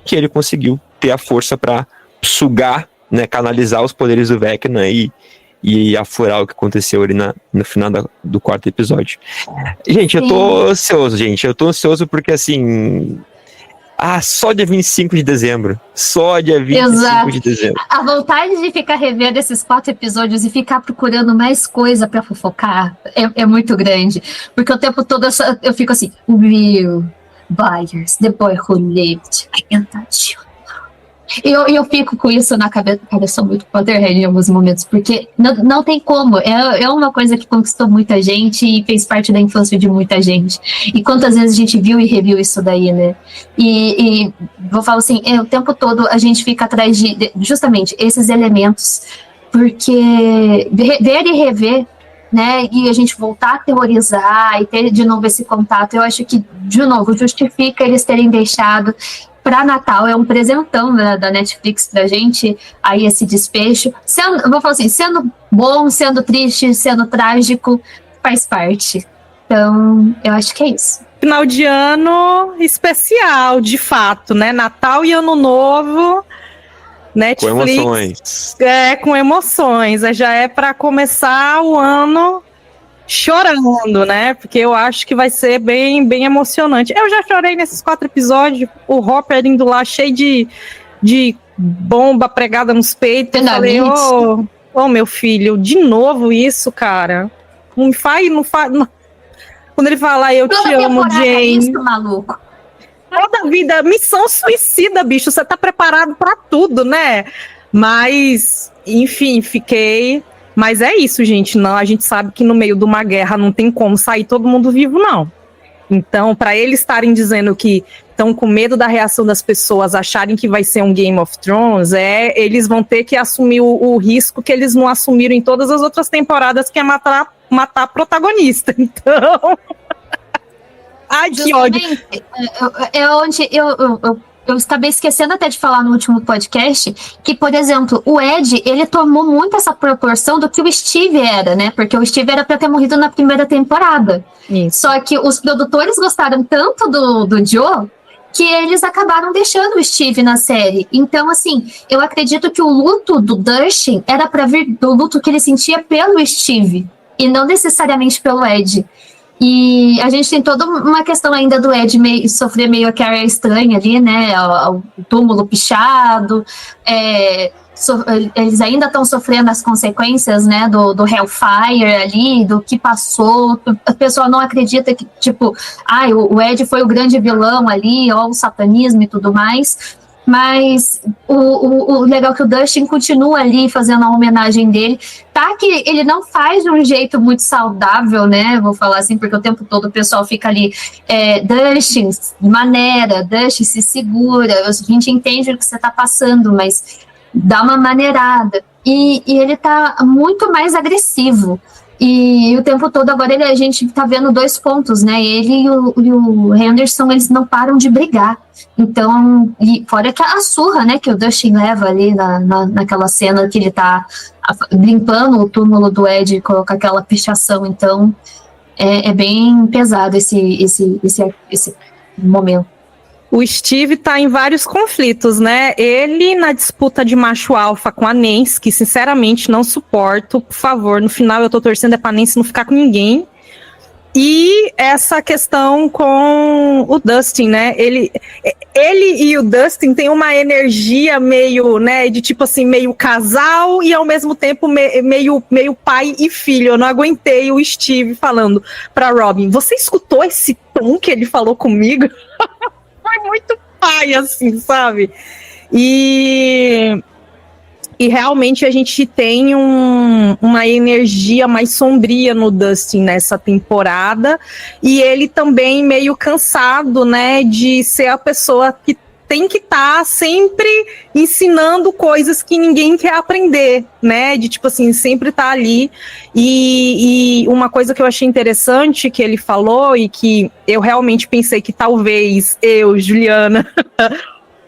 que ele conseguiu ter a força para sugar, né, canalizar os poderes do Vecna e afurar o que aconteceu ali no final do 4º episódio. Gente, eu tô ansioso porque, assim... só dia 25 de dezembro. Só dia 25 de dezembro. A vontade de ficar revendo esses 4 episódios e ficar procurando mais coisa pra fofocar é muito grande. Porque o tempo todo eu fico assim... Will Byers, the boy who lived, I can't touch you. E eu fico com isso na cabeça muito Potterhead em alguns momentos, porque não tem como. É uma coisa que conquistou muita gente e fez parte da infância de muita gente. E quantas vezes a gente viu e reviu isso daí, né? E vou falar assim, o tempo todo a gente fica atrás de justamente esses elementos, porque ver e rever, né, e a gente voltar a teorizar e ter de novo esse contato, eu acho que, de novo, justifica eles terem deixado para Natal, é um presentão da Netflix pra gente, aí esse despecho, vou falar assim, sendo bom, sendo triste, sendo trágico, faz parte. Então, eu acho que é isso. Final de ano especial, de fato, né? Natal e Ano Novo, Netflix. Com emoções. Com emoções. Já é para começar o ano chorando, né? Porque eu acho que vai ser bem, bem emocionante. Eu já chorei nesses 4 episódios, o Hopper indo lá cheio de bomba pregada nos peitos. Eu falei, meu filho, de novo isso, cara? Não faz. Quando ele fala, eu te amo, Jane. É isso, maluco. Toda vida, missão suicida, bicho. Você tá preparado pra tudo, né? Mas, enfim, fiquei. Mas é isso, gente. Não, a gente sabe que no meio de uma guerra não tem como sair todo mundo vivo, não. Então, para eles estarem dizendo que estão com medo da reação das pessoas acharem que vai ser um Game of Thrones, eles vão ter que assumir o risco que eles não assumiram em todas as outras temporadas, que é matar a protagonista. Então... Ai, que ódio. Eu acabei esquecendo até de falar no último podcast que, por exemplo, o Ed, ele tomou muito essa proporção do que o Steve era, né? Porque o Steve era pra ter morrido na primeira temporada. Isso. Só que os produtores gostaram tanto do Joe que eles acabaram deixando o Steve na série. Então, assim, eu acredito que o luto do Dustin era pra vir do luto que ele sentia pelo Steve e não necessariamente pelo Ed. E a gente tem toda uma questão ainda do Ed sofrer meio que a estranha ali, né? O túmulo pichado. Eles ainda estão sofrendo as consequências, né? Do Hellfire ali, do que passou. A pessoa não acredita que, tipo, o Ed foi o grande vilão ali, ó, o satanismo e tudo mais. Mas o legal é que o Dustin continua ali fazendo a homenagem dele. Tá que ele não faz de um jeito muito saudável, né? Vou falar assim, porque o tempo todo o pessoal fica ali, Dustin, maneira, Dustin, se segura. A gente entende o que você tá passando, mas dá uma maneirada. E ele tá muito mais agressivo. E o tempo todo agora a gente tá vendo 2 pontos, né? Ele e o Henderson, eles não param de brigar. Então, e fora que a surra, né, que o Dustin leva ali naquela cena que ele tá limpando o túmulo do Ed e coloca aquela pichação. Então, é bem pesado esse momento. O Steve tá em vários conflitos, né? Ele na disputa de macho alfa com a Nancy, que sinceramente não suporto. Por favor, no final eu tô torcendo pra Nancy não ficar com ninguém. E essa questão com o Dustin, né? Ele e o Dustin têm uma energia meio, né, de tipo assim, meio casal e ao mesmo tempo meio pai e filho. Eu não aguentei o Steve falando pra Robin, você escutou esse tom que ele falou comigo? Foi muito pai, assim, sabe? E realmente a gente tem uma energia mais sombria no Dustin nessa temporada, e ele também meio cansado, né, de ser a pessoa que tem que estar sempre ensinando coisas que ninguém quer aprender, né, de tipo assim, sempre estar ali. E uma coisa que eu achei interessante que ele falou e que eu realmente pensei que talvez eu, Juliana,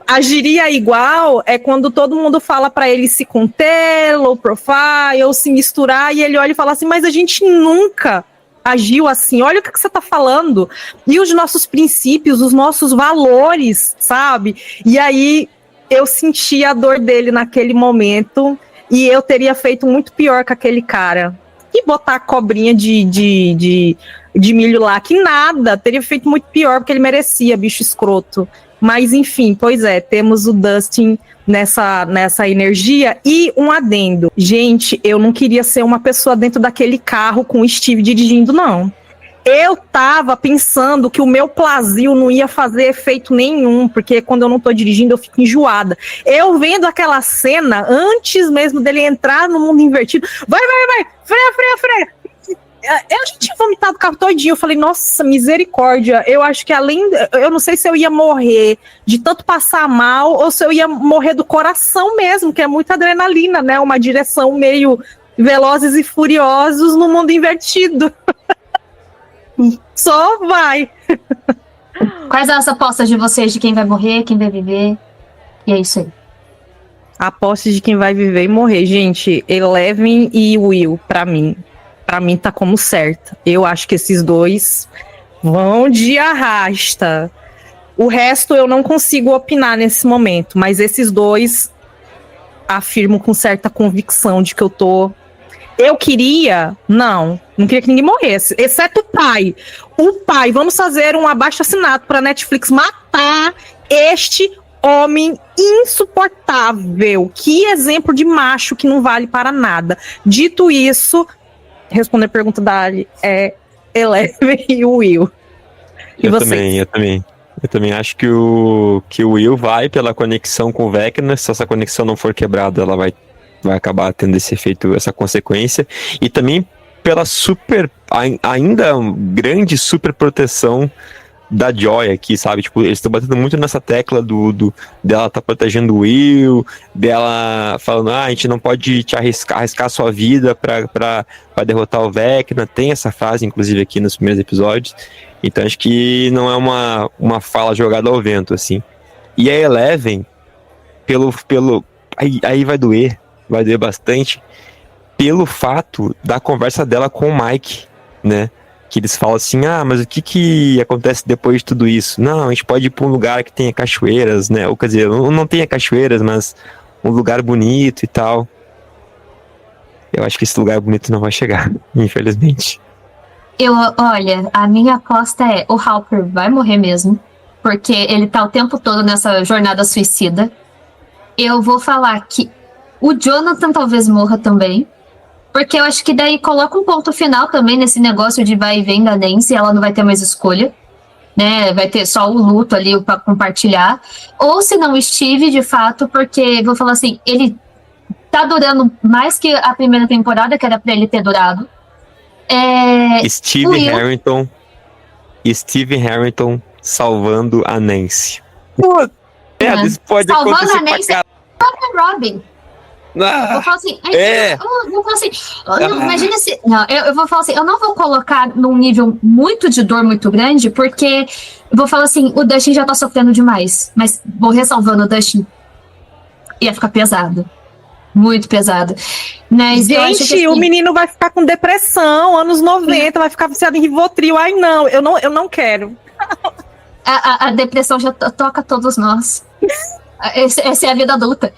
agiria igual, é quando todo mundo fala pra ele se conter, low profile, ou se misturar, e ele olha e fala assim, mas a gente nunca agiu assim, olha o que você tá falando, e os nossos princípios, os nossos valores, sabe? E aí eu senti a dor dele naquele momento, e eu teria feito muito pior com aquele cara. E botar a cobrinha de milho lá, que nada, teria feito muito pior, porque ele merecia, bicho escroto. Mas enfim, pois é, temos o Dustin nessa energia. E um adendo, gente, eu não queria ser uma pessoa dentro daquele carro com o Steve dirigindo, não. Eu tava pensando que o meu Plasil não ia fazer efeito nenhum, porque quando eu não tô dirigindo eu fico enjoada. Eu vendo aquela cena, antes mesmo dele entrar no mundo invertido, vai, freia. Eu já tinha vomitado o carro todinho. Eu falei, nossa, misericórdia. Eu acho que eu não sei se eu ia morrer de tanto passar mal ou se eu ia morrer do coração mesmo, que é muita adrenalina, né? Uma direção meio Velozes e Furiosos no mundo invertido. Só vai. Quais são as apostas de vocês de quem vai morrer, quem vai viver? E é isso aí. Apostas de quem vai viver e morrer. Gente, Eleven e Will, pra mim tá como certo. Eu acho que esses dois vão de arrasta. O resto eu não consigo opinar nesse momento, mas esses dois afirmo com certa convicção de que eu queria, não queria que ninguém morresse, exceto o pai. O pai, vamos fazer um abaixo-assinado para Netflix matar este homem insuportável. Que exemplo de macho que não vale para nada. Dito isso, responder a pergunta da Ali, é Eleven e o Will. E vocês? Eu também acho que o Will vai pela conexão com o Vecna. Se essa conexão não for quebrada, ela vai acabar tendo esse efeito, essa consequência. E também pela ainda grande super proteção da Joy aqui, sabe? Tipo, eles estão batendo muito nessa tecla dela tá protegendo o Will, dela falando, a gente não pode te arriscar sua vida pra derrotar o Vecna. Tem essa frase, inclusive, aqui nos primeiros episódios. Então acho que não é uma fala jogada ao vento, assim. E a Eleven, aí vai doer bastante, pelo fato da conversa dela com o Mike, né? Que eles falam assim, mas o que acontece depois de tudo isso? Não, a gente pode ir pra um lugar que tenha cachoeiras, né? Ou quer dizer, não tenha cachoeiras, mas um lugar bonito e tal. Eu acho que esse lugar bonito não vai chegar, infelizmente. Olha, a minha aposta é o Hopper vai morrer mesmo, porque ele tá o tempo todo nessa jornada suicida. Eu vou falar que o Jonathan talvez morra também, porque eu acho que daí coloca um ponto final também nesse negócio de vai e vem da Nancy, ela não vai ter mais escolha, né? Vai ter só o luto ali pra compartilhar. Ou se não, o Steve, de fato, porque, vou falar assim, ele tá durando mais que a primeira temporada, que era pra ele ter durado. Steve Harrington salvando a Nancy. Pô, isso pode salvando acontecer a Nancy, Robin. Eu vou falar assim, imagina se. Não, eu vou falar assim, eu não vou colocar num nível muito de dor muito grande, porque eu vou falar assim, o Dustin já tá sofrendo demais. Mas morrer salvando o Dustin ia ficar pesado. Muito pesado. Mas gente, assim, o menino vai ficar com depressão, anos 90, vai ficar viciado em Rivotril. Ai, não, eu não quero. A depressão já toca todos nós. Essa é a vida adulta.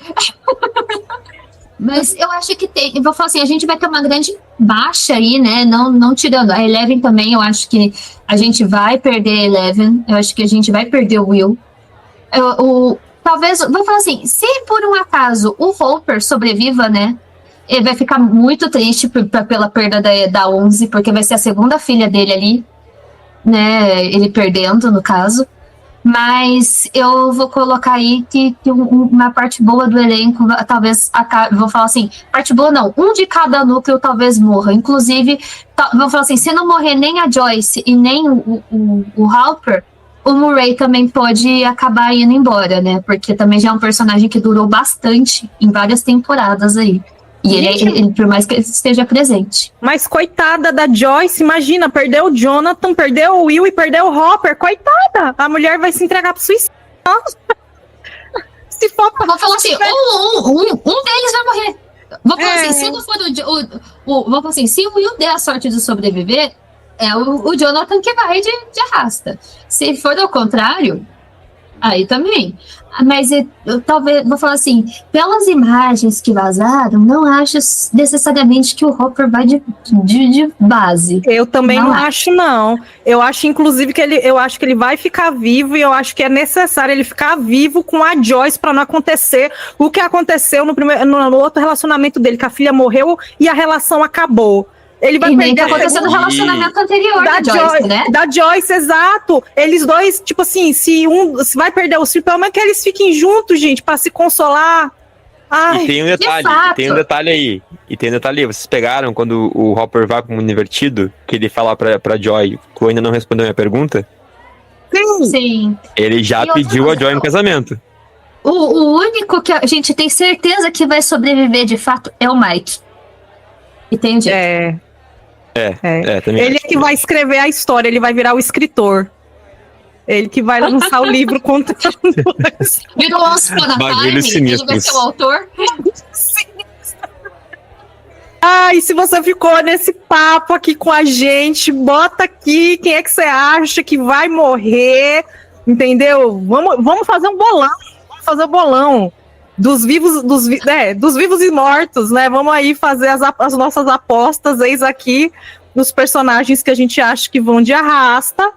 Mas eu acho que eu vou falar assim, a gente vai ter uma grande baixa aí, né? Não tirando. A Eleven também, eu acho que a gente vai perder a Eleven. Eu acho que a gente vai perder o Will. Talvez, vou falar assim, se por um acaso o Hopper sobreviva, né? Ele vai ficar muito triste pela perda da 11, porque vai ser a segunda filha dele ali, né? Ele perdendo, no caso. Mas eu vou colocar aí que uma parte boa do elenco, talvez, vou falar assim, parte boa não, um de cada núcleo talvez morra. Inclusive, vou falar assim, se não morrer nem a Joyce e nem o Hopper, o Murray também pode acabar indo embora, né? Porque também já é um personagem que durou bastante em várias temporadas aí. E ele, por mais que ele esteja presente. Mas coitada da Joyce, imagina, perdeu o Jonathan, perdeu o Will e perdeu o Hopper. Coitada! A mulher vai se entregar pro suicídio. Se for pra... Vou falar assim, um deles vai morrer. Vou falar assim, se não for vou falar assim, se o Will der a sorte de sobreviver, é o Jonathan que vai de arrasta. Se for ao contrário, aí também. Mas eu talvez, vou falar assim, pelas imagens que vazaram, não acho necessariamente que o Hopper vai de base. Eu também não acho, não. Eu acho, inclusive, que ele vai ficar vivo, e eu acho que é necessário ele ficar vivo com a Joyce para não acontecer o que aconteceu no outro relacionamento dele, que a filha morreu e a relação acabou. Ele vai perder acontecendo no relacionamento anterior da Joyce, né? Da Joyce, exato. Eles dois, tipo assim, se vai perder o filho, pelo menos que eles fiquem juntos, gente, pra se consolar. Ai, e tem um detalhe aí. Vocês pegaram quando o Hopper vai pro mundo invertido, que ele fala pra Joy, que ainda não respondeu a minha pergunta? Sim. Ele já pediu a Joy em casamento. O único que a gente tem certeza que vai sobreviver de fato é o Mike. Entendi. Também ele é que vai escrever a história, ele vai virar o escritor. Ele que vai lançar o livro contando. Virou Once Upon a Time, ele vai ser o autor. E se você ficou nesse papo aqui com a gente, bota aqui quem é que você acha que vai morrer, entendeu? Vamos fazer um bolão. Dos vivos e mortos, né? Vamos aí fazer as nossas apostas, eis aqui, nos personagens que a gente acha que vão de arrasta.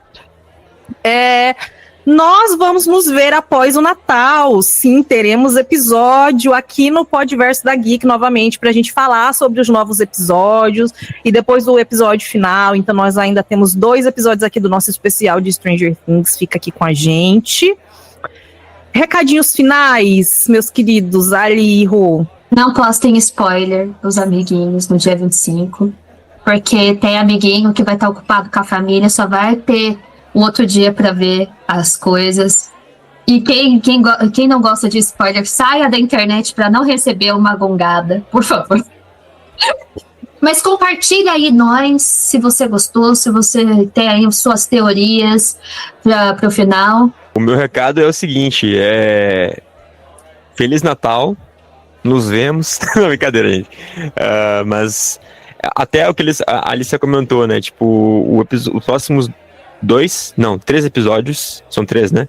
Nós vamos nos ver após o Natal. Sim, teremos episódio aqui no Podverso da Geek novamente para a gente falar sobre os novos episódios e depois do episódio final. Então nós ainda temos 2 episódios aqui do nosso especial de Stranger Things. Fica aqui com a gente. Recadinhos finais, meus queridos Ali e Rô. Não postem spoiler dos amiguinhos no dia 25, porque tem amiguinho que vai estar ocupado com a família, só vai ter um outro dia para ver as coisas. E quem não gosta de spoiler, saia da internet para não receber uma gongada, por favor. Mas compartilha aí nós, se você gostou, se você tem aí suas teorias para o final. O meu recado é o seguinte, Feliz Natal, nos vemos. Não, brincadeira, gente. Mas até o que a Alicia comentou, né? Tipo, os próximos 3 episódios, são 3, né?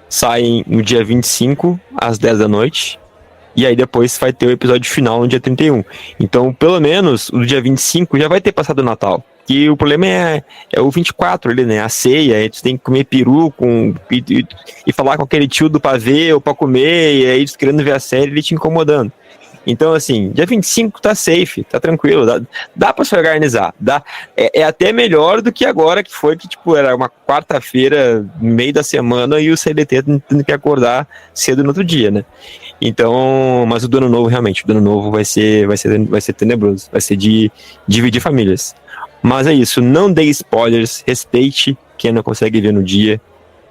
Saem no dia 25, às 10 da noite. E aí depois vai ter o episódio final no dia 31. Então, pelo menos, no dia 25 já vai ter passado o Natal. Que o problema é o 24 ali, né? A ceia, aí tu tem que comer peru e falar com aquele tio do pavê ou pra comer, e aí tu querendo ver a série, ele te incomodando. Então, assim, dia 25 tá safe, tá tranquilo, dá pra se organizar. É até melhor do que agora, que foi que, tipo, era uma quarta-feira, no meio da semana, e o CLT tendo que acordar cedo no outro dia, né? Então, mas o do ano novo, realmente, o do ano novo vai ser tenebroso, vai ser de dividir famílias. Mas é isso, não dê spoilers, respeite quem não consegue ver no dia,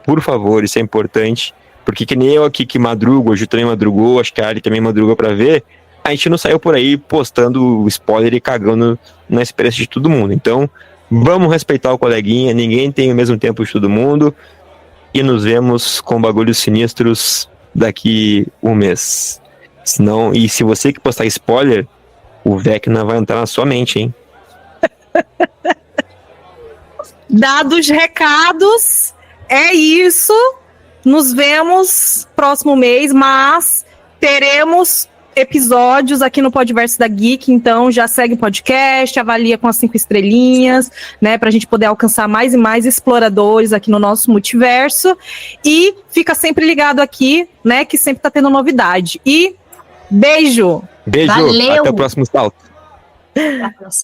por favor, isso é importante, porque que nem eu aqui que madrugo, hoje também madrugou, acho que a Ali também madrugou pra ver, a gente não saiu por aí postando spoiler e cagando na experiência de todo mundo. Então, vamos respeitar o coleguinha, ninguém tem o mesmo tempo de todo mundo, e nos vemos com bagulhos sinistros daqui um mês. E se você que postar spoiler, o Vecna vai entrar na sua mente, hein? Dados recados, é isso. Nos vemos próximo mês, mas teremos episódios aqui no Podverso da Geek, então já segue o podcast, avalia com as 5 estrelinhas, né, pra gente poder alcançar mais e mais exploradores aqui no nosso multiverso, e fica sempre ligado aqui, né, que sempre tá tendo novidade. E beijo! Beijo, Valeu. até o próximo salto. Até a próxima.